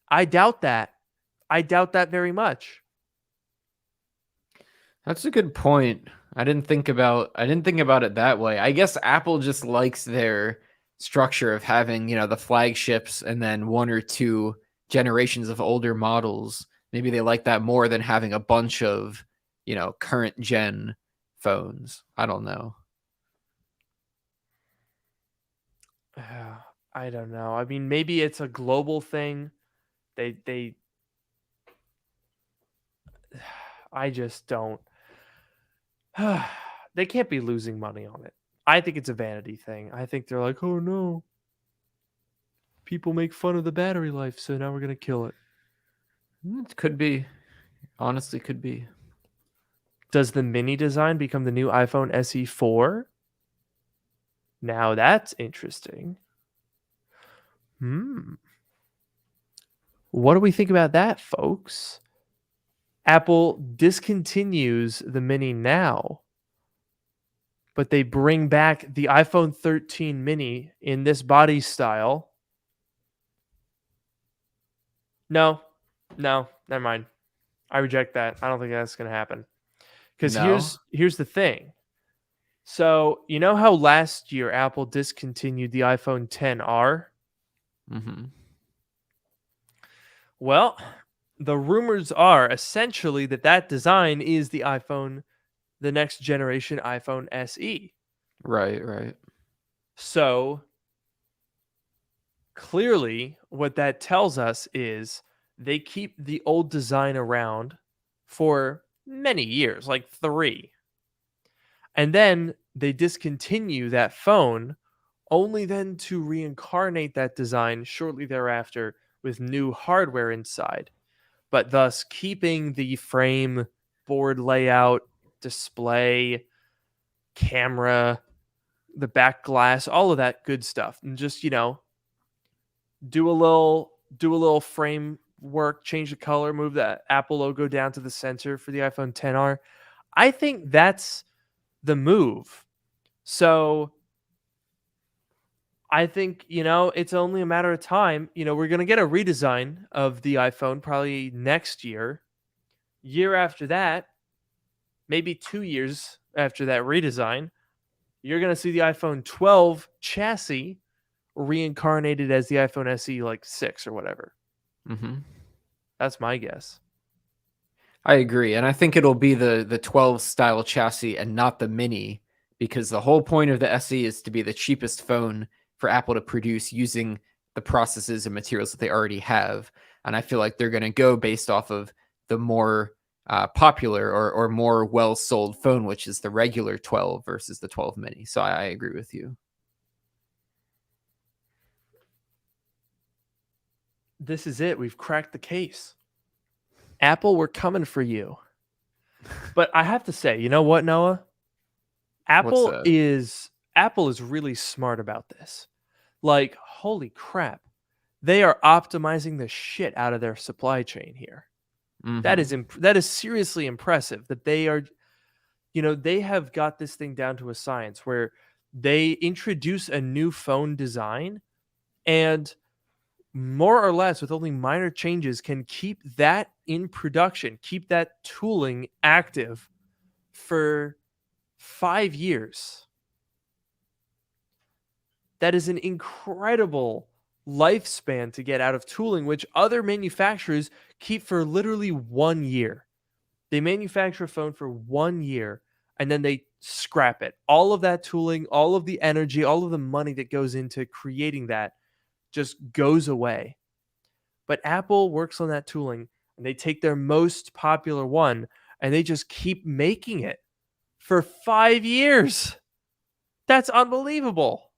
B: I doubt that. I doubt that very much.
A: That's a good point. I didn't think about it that way. I guess Apple just likes their structure of having, the flagships and then 1 or 2 generations of older models. Maybe they like that more than having a bunch of, current gen phones. I don't know.
B: I don't know. I mean, maybe it's a global thing. They I just don't. They can't be losing money on it. I think it's a vanity thing. I think they're like, oh no, people make fun of the battery life, so now we're going to kill it.
A: It could be. Honestly, could be.
B: Does the mini design become the new iPhone SE 4? Now that's interesting. What do we think about that, folks? Apple discontinues the mini now, but they bring back the iPhone 13 mini in this body style. No, never mind. I reject that. I don't think that's going to happen. Because here's the thing. So, you know how last year Apple discontinued the iPhone XR?
A: Mm-hmm.
B: Well, the rumors are essentially that design is the next generation iPhone SE.
A: Right.
B: So, clearly, what that tells us is they keep the old design around for many years, like 3. And then they discontinue that phone, only then to reincarnate that design shortly thereafter with new hardware inside, but thus keeping the frame, board layout, display, camera, the back glass, all of that good stuff. And just, do a little frame work, change the color, move that Apple logo down to the center for the iPhone XR. I think that's the move. So I think, it's only a matter of time. We're going to get a redesign of the iPhone probably next year. Year after that, maybe 2 years after that redesign, you're going to see the iPhone 12 chassis reincarnated as the iPhone SE like 6 or whatever.
A: Mm-hmm.
B: That's my guess.
A: I agree. And I think it'll be the 12 style chassis and not the mini, because the whole point of the SE is to be the cheapest phone for Apple to produce using the processes and materials that they already have. And I feel like they're going to go based off of the more popular or more well-sold phone, which is the regular 12 versus the 12 mini. So I agree with you.
B: This is it. We've cracked the case. Apple, we're coming for you. But I have to say, you know what, Noah? Apple is really smart about this. Like, holy crap. They are optimizing the shit out of their supply chain here. Mm-hmm. That is seriously impressive that they are, they have got this thing down to a science where they introduce a new phone design and more or less with only minor changes can keep that in production, keep that tooling active for 5 years. That is an incredible lifespan to get out of tooling, which other manufacturers keep for literally 1 year. They manufacture a phone for 1 year and then they scrap it. All of that tooling, all of the energy, all of the money that goes into creating that just goes away. But Apple works on that tooling and they take their most popular one and they just keep making it for 5 years. That's unbelievable.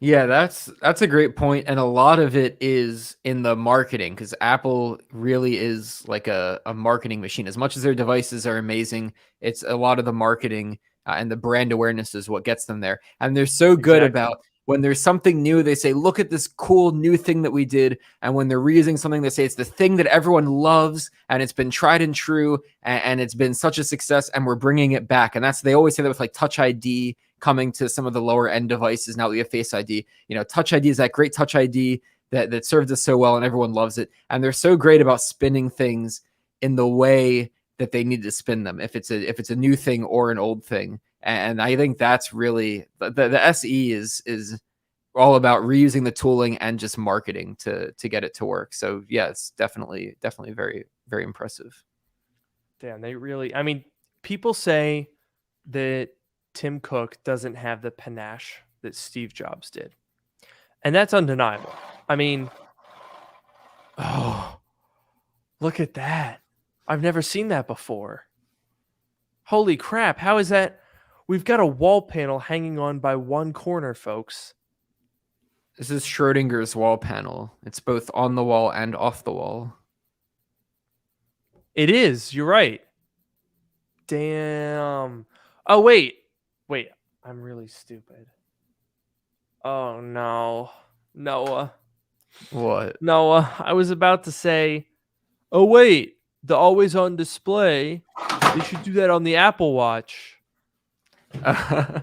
A: Yeah, that's a great point, and a lot of it is in the marketing, because Apple really is like a marketing machine. As much as their devices are amazing, it's a lot of the marketing and the brand awareness is what gets them there. And they're so good about when there's something new, they say, look at this cool new thing that we did. And when they're reusing something, they say it's the thing that everyone loves and it's been tried and true and it's been such a success and we're bringing it back. And they always say that with like Touch ID coming to some of the lower end devices. Now that we have Face ID, Touch ID is that great Touch ID that served us so well and everyone loves it. And they're so great about spinning things in the way that they need to spin them, if it's a new thing or an old thing. And I think that's really the SE is all about reusing the tooling and just marketing to get it to work. So yeah, it's definitely very, very impressive.
B: Damn, they really, people say that Tim Cook doesn't have the panache that Steve Jobs did. And that's undeniable. Look at that. I've never seen that before. Holy crap. How is that? We've got a wall panel hanging on by one corner, folks.
A: This is Schrodinger's wall panel. It's both on the wall and off the wall.
B: It is. You're right. Damn. Oh, wait. I'm really stupid. Oh, no. Noah.
A: What?
B: Noah, I was about to say, oh, wait. The always on display. They should do that on the Apple Watch. I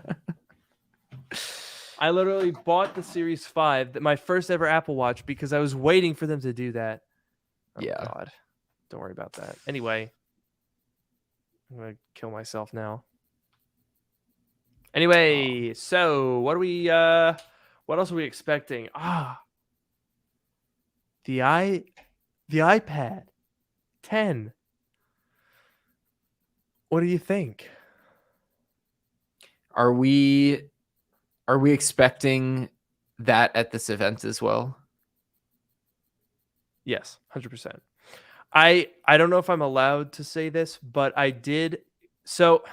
B: literally bought the Series 5, my first ever Apple Watch, because I was waiting for them to do that. Oh,
A: yeah.
B: God. Don't worry about that. Anyway, I'm going to kill myself now. Anyway, so what else are we expecting? The iPad 10. What do you think?
A: Are we expecting that at this event as well?
B: Yes, 100%. I don't know if I'm allowed to say this, but I did. So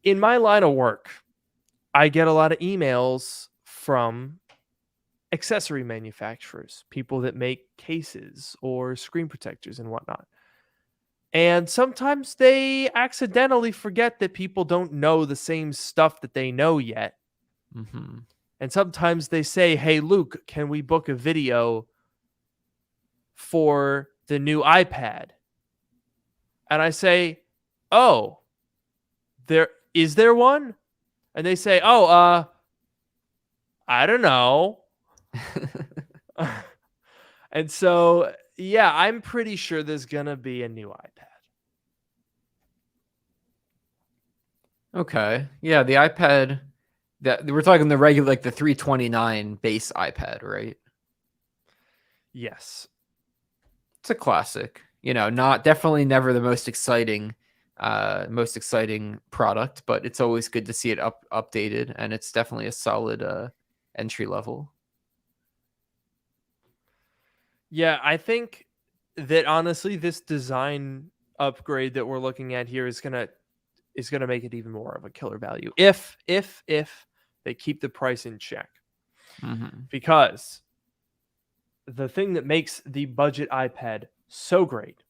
B: in my line of work, I get a lot of emails from accessory manufacturers, people that make cases or screen protectors and whatnot. And sometimes they accidentally forget that people don't know the same stuff that they know yet.
A: Mm-hmm.
B: And sometimes they say, hey, Luke, can we book a video for the new iPad? And I say, oh, is there one? And they say, oh, I don't know. And so, yeah, I'm pretty sure there's going to be a new iPad.
A: Okay. Yeah, the iPad that we're talking the regular, like the 329 base iPad, right?
B: Yes.
A: It's a classic. Definitely never the most exciting product, but it's always good to see it updated, and it's definitely a solid entry level.
B: Yeah, I think that honestly, this design upgrade that we're looking at here is gonna make it even more of a killer value if they keep the price in check.
A: Mm-hmm.
B: Because the thing that makes the budget iPad so great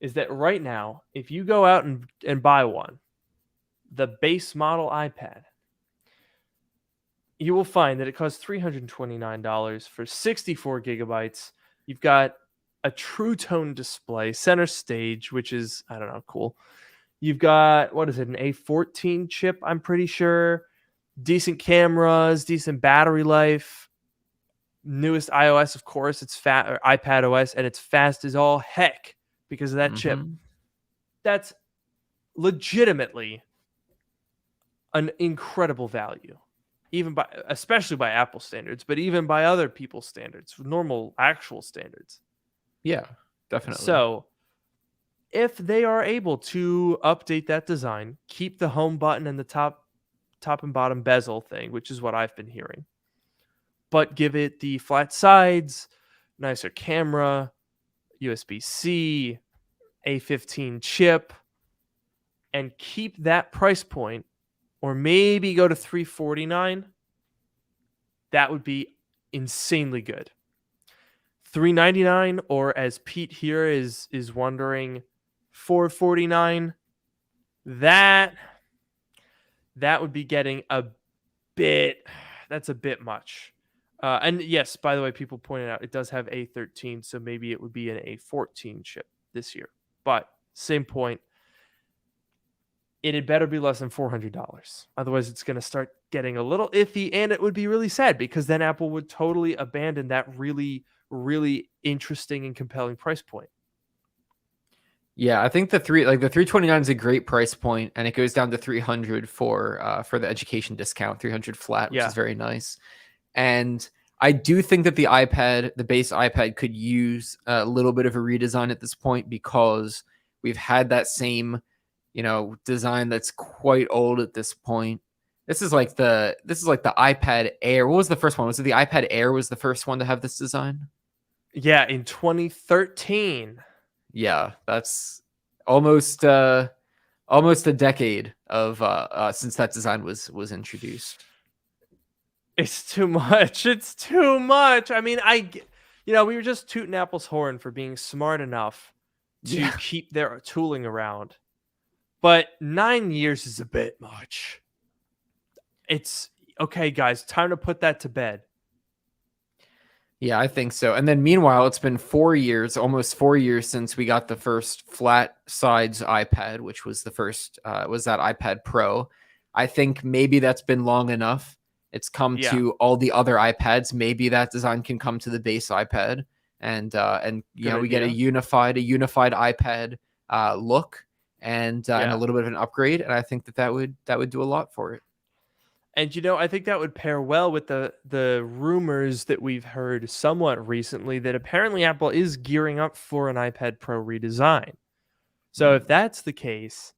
B: is that right now, if you go out and buy one, the base model iPad, you will find that it costs $329 for 64 gigabytes. You've got a true tone display, center stage, which is, I don't know, cool. You've got, what is it, an A14 chip, I'm pretty sure. Decent cameras, decent battery life. Newest iOS, of course, it's iPad OS, and it's fast as all heck because of that chip. That's legitimately an incredible value, especially by Apple standards, but even by other people's standards, normal, actual standards.
A: Yeah, definitely.
B: So if they are able to update that design, keep the home button and the top and bottom bezel thing, which is what I've been hearing, but give it the flat sides, nicer camera, USB-C, A15 chip, and keep that price point, or maybe go to $349, that would be insanely good. $399, or as Pete here is wondering, $449, that would be getting that's a bit much. And yes, by the way, people pointed out it does have A13, so maybe it would be an A14 chip this year. But same point, it had better be less than $400. Otherwise, it's going to start getting a little iffy, and it would be really sad because then Apple would totally abandon that really, really interesting and compelling price point.
A: Yeah, I think the 329 is a great price point, and it goes down to 300 for the education discount, 300 flat, which is very nice. And I do think that the base iPad could use a little bit of a redesign at this point, because we've had that same, design that's quite old at this point. This is like the iPad Air. What was the first one? Was it the iPad Air was the first one to have this design?
B: Yeah, in 2013.
A: Yeah, that's almost 10 almost a decade of since that design was introduced.
B: It's too much. It's too much. I mean, we were just tooting Apple's horn for being smart enough to keep their tooling around. But 9 years is a bit much. It's okay, guys. Time to put that to bed.
A: Yeah, I think so. And then meanwhile, it's been 4 years, almost 4 years since we got the first flat sides iPad, which was the first, was that iPad Pro. I think maybe that's been long enough. It's come to all the other iPads. Maybe that design can come to the base iPad, and we get a unified iPad look and a little bit of an upgrade. And I think that would do a lot for it.
B: And I think that would pair well with the rumors that we've heard somewhat recently that apparently Apple is gearing up for an iPad Pro redesign. So if that's the case,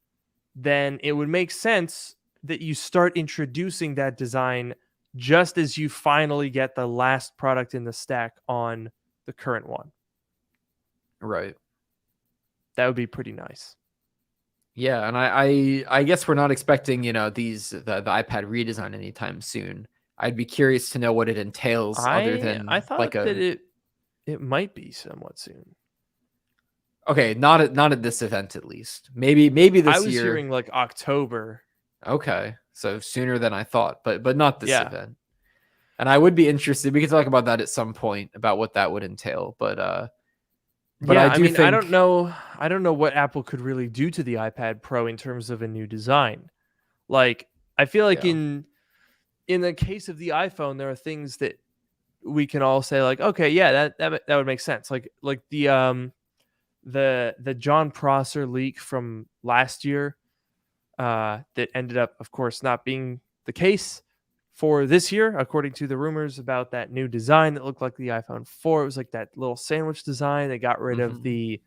B: then it would make sense that you start introducing that design just as you finally get the last product in the stack on the current one.
A: Right.
B: That would be pretty nice.
A: Yeah, and I guess we're not expecting, the iPad redesign anytime soon. I'd be curious to know what it entails other than
B: I thought that it might be somewhat soon.
A: Okay, not at this event at least. Maybe this year.
B: I was hearing like October.
A: Okay, so sooner than I thought, but not this event. And I would be interested. We could talk about that at some point about what that would entail. But I think
B: I don't know what Apple could really do to the iPad Pro in terms of a new design. Like, I feel like in the case of the iPhone, there are things that we can all say like, okay, yeah, that would make sense. Like the John Prosser leak from last year that ended up, of course, not being the case for this year, according to the rumors about that new design that looked like the iPhone 4. It was like that little sandwich design. They got rid of the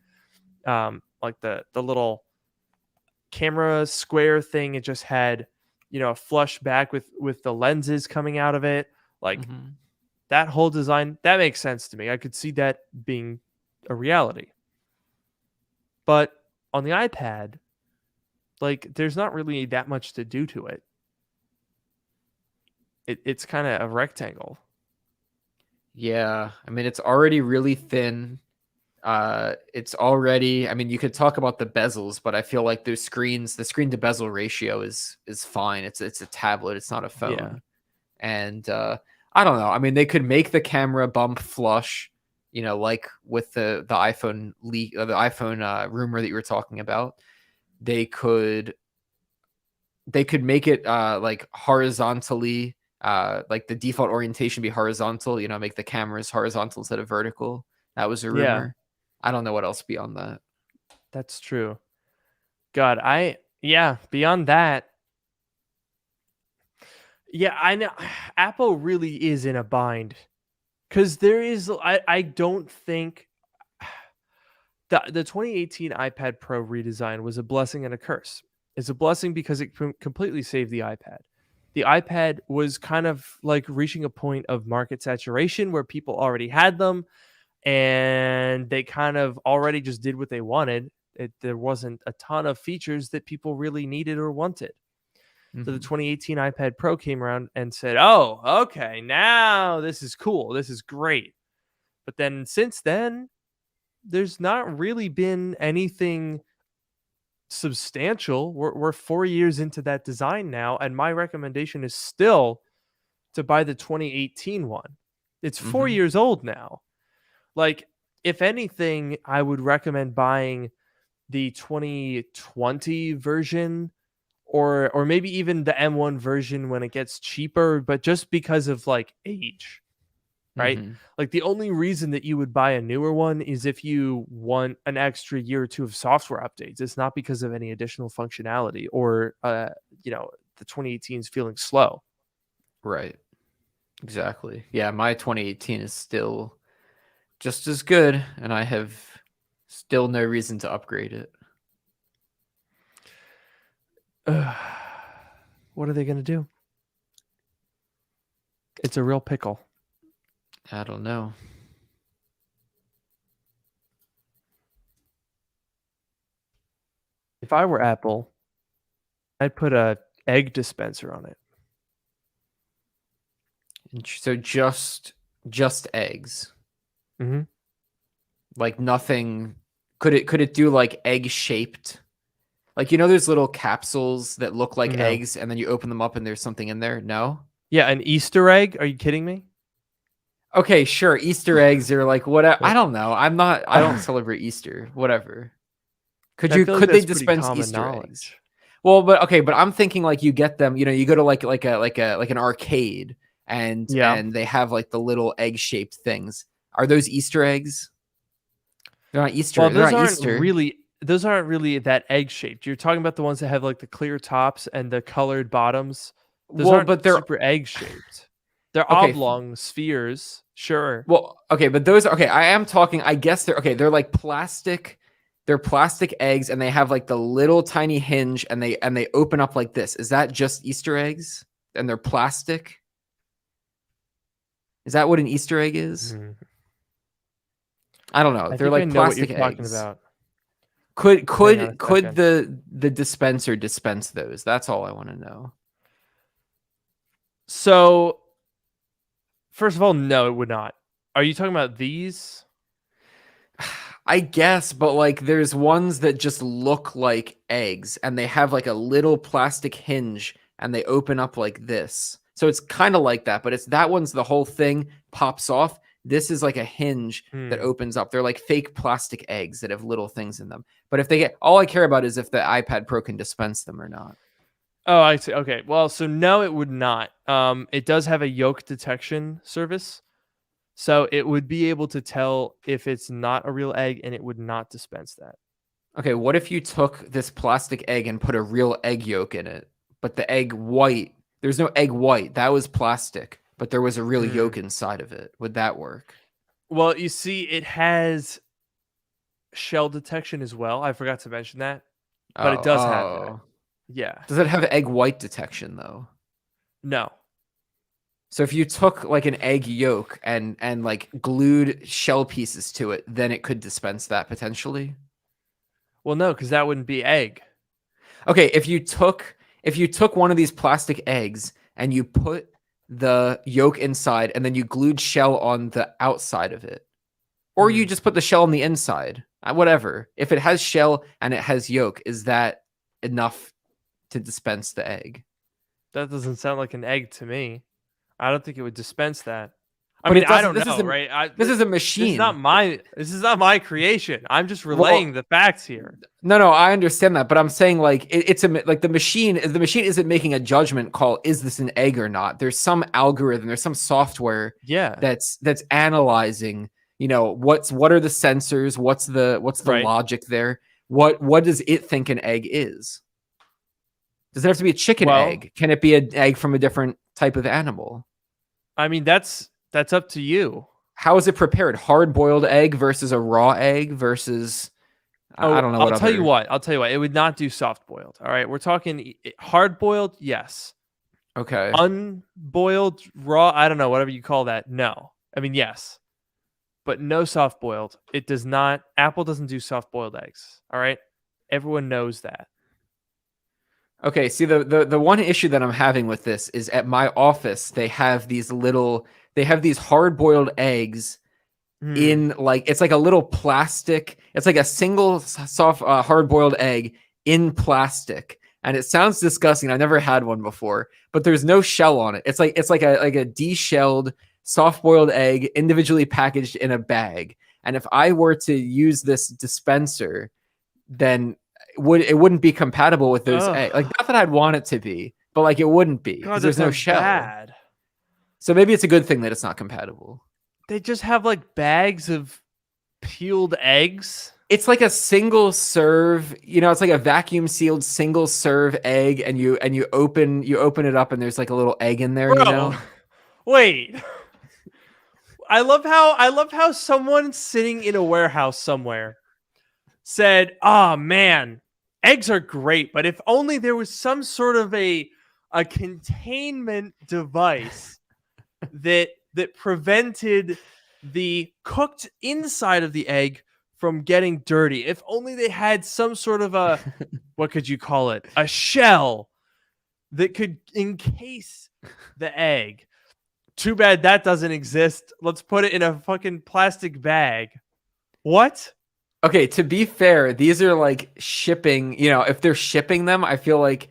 B: like the little camera square thing. It just had a flush back with the lenses coming out of it. Like that whole design, that makes sense to me. I could see that being a reality. But on the iPad, like, there's not really that much to do to it. It's kind of a rectangle.
A: Yeah, I mean, it's already really thin. It's already, I mean, you could talk about the bezels, but I feel like the screen to bezel ratio is fine. It's a tablet. It's not a phone.
B: Yeah.
A: And I don't know. I mean, they could make the camera bump flush, like with the iPhone leak, or the iPhone rumor that you were talking about. They could make it like horizontally, like the default orientation be horizontal, make the cameras horizontal instead of vertical. That was a rumor.
B: Yeah.
A: I don't know what else beyond that.
B: That's true. God, beyond that. Yeah, I know Apple really is in a bind because there is, I don't think the 2018 iPad Pro redesign was a blessing and a curse. It's a blessing because it completely saved the iPad. The iPad was kind of like reaching a point of market saturation where people already had them and they kind of already just did what they wanted. There wasn't a ton of features that people really needed or wanted. So the 2018 iPad Pro came around and said, oh, okay, now this is cool. This is great. But then since then, there's not really been anything substantial. We're 4 years into that design now, and my recommendation is still to buy the 2018 one. It's 4 years old now. Like, if anything, I would recommend buying the 2020 version or maybe even the M1 version when it gets cheaper, but just because of like age, right? Like, the only reason that you would buy a newer one is if you want an extra year or two of software updates. It's not because of any additional functionality or, the 2018 is feeling slow.
A: Right. Exactly. Yeah, my 2018 is still just as good, and I have still no reason to upgrade it.
B: What are they going to do? It's a real pickle.
A: I don't know.
B: If I were Apple, I'd put a egg dispenser on it.
A: So just eggs.
B: Mm-hmm.
A: Like nothing. Could it do like egg shaped? Like, there's little capsules that look like
B: No.
A: eggs, and then you open them up and there's something in there? No?
B: Yeah, an Easter egg? Are you kidding me?
A: Okay, sure. Easter eggs are like what? I don't know. I don't celebrate Easter. Whatever. Could they dispense Easter eggs? Well, but I'm thinking like you get them. You go to like an arcade, and they have like the little egg shaped things. Are those Easter eggs? They're not Easter.
B: Well,
A: those
B: aren't really that egg shaped. You're talking about the ones that have like the clear tops and the colored bottoms. But they're super egg shaped. They're oblong spheres, sure.
A: Well, okay, but those I am talking. I guess they're okay. They're like plastic. They're plastic eggs, and they have like the little tiny hinge, and they open up like this. Is that just Easter eggs? And they're plastic. Is that what an Easter egg is?
B: Mm-hmm.
A: I don't know. They're like plastic eggs.
B: Talking about.
A: Could the dispenser dispense those? That's all I want to know.
B: So, first of all, no, it would not. Are you talking about these?
A: I guess, but like there's ones that just look like eggs, and they have like a little plastic hinge, and they open up like this. So it's kind of like that, but it's that one's the whole thing pops off. This is like a hinge that opens up. They're like fake plastic eggs that have little things in them. But if all I care about is if the iPad Pro can dispense them or not.
B: Oh, I see. Okay. Well, so no, it would not. It does have a yolk detection service. So it would be able to tell if it's not a real egg, and it would not dispense that.
A: Okay, what if you took this plastic egg and put a real egg yolk in it, but the egg white, there's no egg white, that was plastic, but there was a real yolk inside of it. Would that work?
B: Well, you see, it has shell detection as well. I forgot to mention that, but it does have that. Yeah.
A: Does it have egg white detection though?
B: No.
A: So if you took like an egg yolk and like glued shell pieces to it, then it could dispense that potentially?
B: Well, no, because that wouldn't be egg.
A: Okay, if you took one of these plastic eggs and you put the yolk inside and then you glued shell on the outside of it, or you just put the shell on the inside, whatever. If it has shell and it has yolk, is that enough to dispense the egg?
B: That doesn't sound like an egg to me. I don't think it would dispense that. I mean, I don't know, right?
A: This is a machine.
B: This is not my creation. I'm just relaying the facts here.
A: No, I understand that, but I'm saying like it's like the machine isn't making a judgment call. Is this an egg or not? There's some algorithm. There's some software.
B: Yeah.
A: That's analyzing. What are the sensors? What's the logic there? What does it think an egg is? Does it have to be a chicken egg? Can it be an egg from a different type of animal?
B: I mean, that's up to you.
A: How is it prepared? Hard-boiled egg versus a raw egg versus I don't know.
B: I'll tell you what. It would not do soft-boiled. All right, we're talking hard-boiled. Yes.
A: Okay.
B: Unboiled, raw. I don't know. Whatever you call that. No. I mean, yes, but no soft-boiled. It does not. Apple doesn't do soft-boiled eggs. All right. Everyone knows that.
A: Okay, see the one issue that I'm having with this is at my office they have these hard-boiled eggs in like it's like a little plastic. It's like a single soft hard-boiled egg in plastic, and it sounds disgusting. I've never had one before, but there's no shell on it. It's like a de-shelled soft-boiled egg individually packaged in a bag. And if I were to use this dispenser, then it wouldn't be compatible with those eggs. Like, not that I'd want it to be, but like it wouldn't be because there's no shell.
B: Bad.
A: So maybe it's a good thing that it's not compatible.
B: They just have like bags of peeled eggs.
A: It's like a single serve, it's like a vacuum sealed single serve egg, and you open it up and there's like a little egg in there.
B: Bro, wait. I love how someone sitting in a warehouse somewhere said, "Oh man, eggs are great, but if only there was some sort of a containment device that prevented the cooked inside of the egg from getting dirty. If only they had some sort of a what could you call it? A shell that could encase the egg. Too bad that doesn't exist. Let's put it in a fucking plastic bag. What?
A: Okay, to be fair, these are like shipping, if they're shipping them, I feel like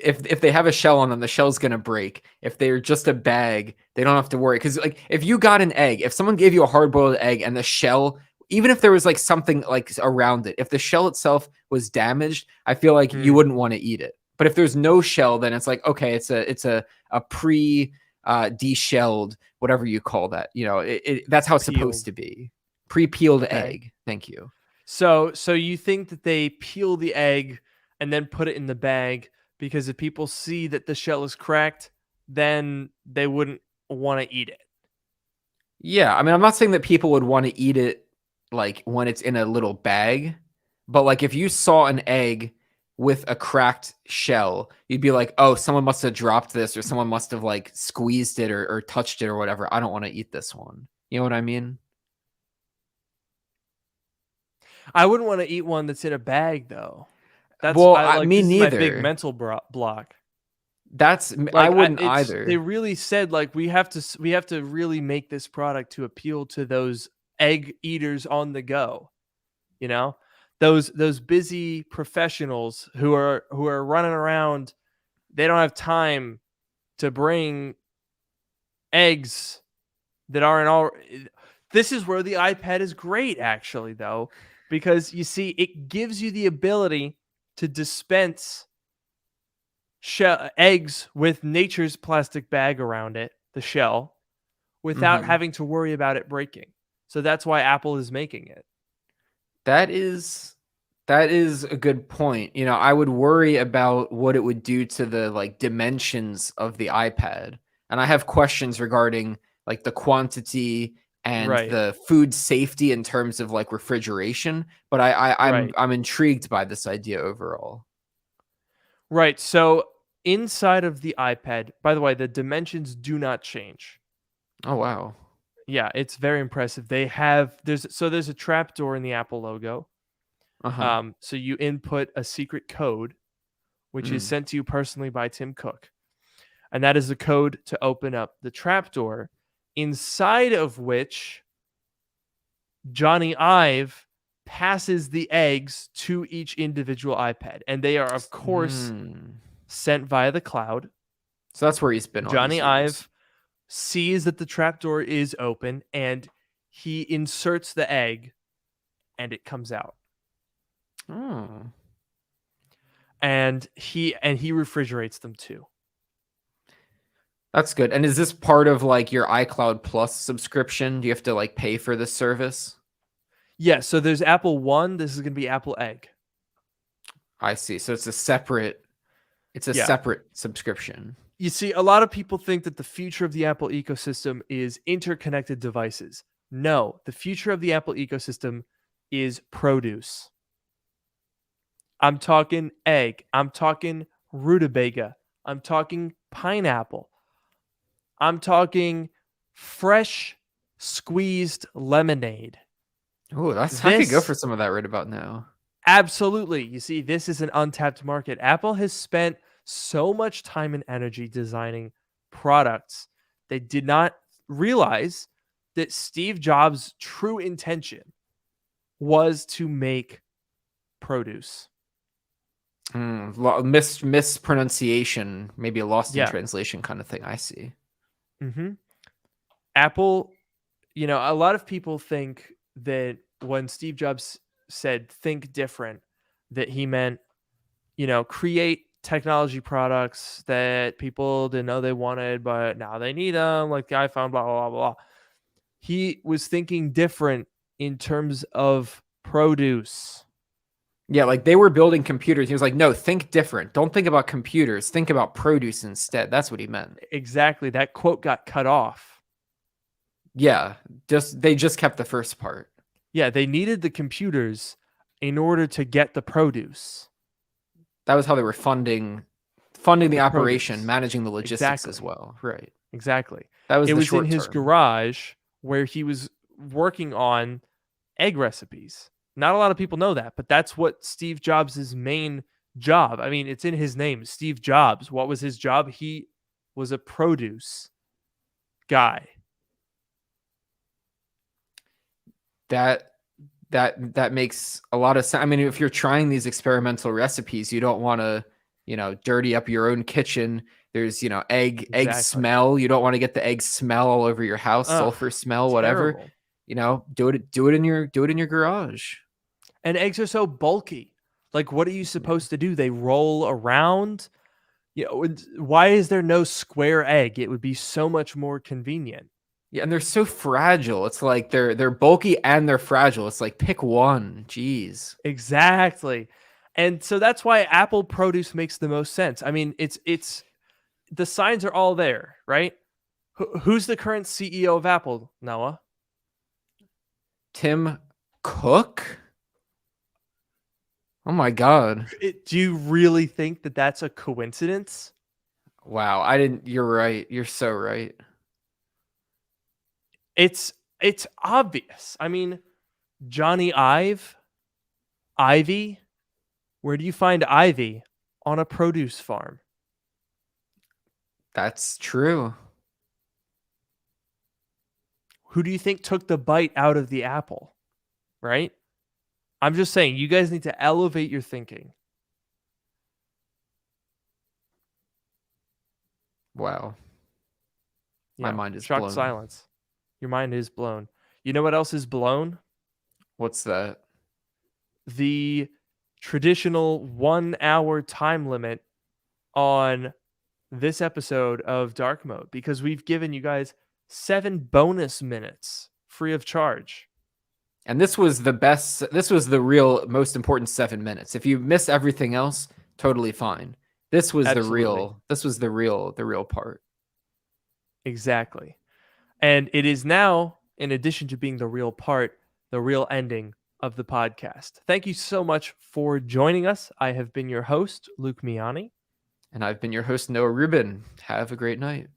A: if they have a shell on them, the shell's gonna break. If they're just a bag, they don't have to worry. Because like if you got an egg, if someone gave you a hard-boiled egg and the shell, even if there was like something like around it, if the shell itself was damaged, I feel like you wouldn't want to eat it. But if there's no shell, then it's like, okay, it's a pre deshelled, whatever you call that. That's how it's supposed to be. Pre-peeled egg. Thank you.
B: So you think that they peel the egg and then put it in the bag because if people see that the shell is cracked, then they wouldn't want to eat it.
A: Yeah, I mean, I'm not saying that people would want to eat it like when it's in a little bag, but like if you saw an egg with a cracked shell, you'd be like, oh, someone must have dropped this or someone must have like squeezed it or touched it or whatever. I don't want to eat this one. You know what I mean?
B: I wouldn't want to eat one that's in a bag, though.
A: That's
B: this
A: me neither.
B: Is my big mental block.
A: I wouldn't either.
B: They really said like we have to really make this product to appeal to those egg eaters on the go. Those busy professionals who are running around. They don't have time to bring eggs that aren't all. This is where the iPad is great, actually, though. Because you see, it gives you the ability to dispense eggs with nature's plastic bag around it, the shell, without having to worry about it breaking. So that's why Apple is making it.
A: That is a good point. I would worry about what it would do to the like dimensions of the iPad. And I have questions regarding like the quantity and the food safety in terms of like refrigeration, but I'm intrigued by this idea overall.
B: Right. So inside of the iPad, by the way, the dimensions do not change.
A: Oh wow.
B: Yeah, it's very impressive. There's a trapdoor in the Apple logo. So you input a secret code, which is sent to you personally by Tim Cook, and that is the code to open up the trapdoor. Inside of which Johnny Ive passes the eggs to each individual iPad. And they are, of course, sent via the cloud.
A: So that's where he's been.
B: Johnny Ive sees that the trapdoor is open and he inserts the egg and it comes out.
A: Oh.
B: And he refrigerates them too.
A: That's good. And is this part of like your iCloud Plus subscription? Do you have to like pay for this service?
B: Yeah, so there's Apple One. This is going to be Apple Egg.
A: I see. So it's a separate separate subscription.
B: You see, a lot of people think that the future of the Apple ecosystem is interconnected devices. No, the future of the Apple ecosystem is produce. I'm talking egg. I'm talking rutabaga. I'm talking pineapple. I'm talking fresh squeezed lemonade.
A: Oh, I could go for some of that right about now.
B: Absolutely. You see, this is an untapped market. Apple has spent so much time and energy designing products. They did not realize that Steve Jobs' true intention was to make produce.
A: Mispronunciation, maybe a lost in translation kind of thing. I see.
B: Apple, a lot of people think that when Steve Jobs said think different, that he meant, create technology products that people didn't know they wanted, but now they need them, like the iPhone, blah, blah, blah, blah. He was thinking different in terms of produce.
A: Yeah, like they were building computers. He was like, no, think different. Don't think about computers. Think about produce instead. That's what he meant.
B: Exactly. That quote got cut off.
A: Yeah, they just kept the first part.
B: Yeah, they needed the computers in order to get the produce.
A: That was how they were funding the operation, managing the logistics as well. Right.
B: Exactly.
A: That was
B: it was in his garage where he was working on egg recipes. Not a lot of people know that, but that's what Steve Jobs' main job. I mean, it's in his name, Steve Jobs. What was his job? He was a produce guy.
A: That makes a lot of sense. I mean, if you're trying these experimental recipes, you don't want to, dirty up your own kitchen. There's, egg smell. You don't want to get the egg smell all over your house, sulfur smell, whatever.
B: Terrible.
A: Do it in your garage.
B: And eggs are so bulky. Like, what are you supposed to do? They roll around. Why is there no square egg? It would be so much more convenient.
A: Yeah, and they're so fragile. It's like they're bulky and they're fragile. It's like pick one. Jeez.
B: Exactly. And so that's why Apple produce makes the most sense. I mean, it's the signs are all there, right? Who's the current CEO of Apple, Noah?
A: Tim Cook? Oh my God.
B: Do you really think that that's a coincidence?
A: Wow. You're right. You're so right.
B: It's obvious. I mean, Johnny Ivy, where do you find Ivy? On a produce farm.
A: That's true.
B: Who do you think took the bite out of the apple? Right? I'm just saying, you guys need to elevate your thinking.
A: Wow. My mind is
B: shocked
A: blown.
B: Silence. Your mind is blown. You know what else is blown?
A: What's that?
B: The traditional 1 hour time limit on this episode of Dark Mode, because we've given you guys 7 bonus minutes free of charge.
A: And this was the real most important 7 minutes. If you miss everything else, totally fine. This was the real part.
B: Exactly. And it is now, in addition to being the real part, the real ending of the podcast. Thank you so much for joining us. I have been your host, Luke Miani.
A: And I've been your host, Noah Rubin. Have a great night.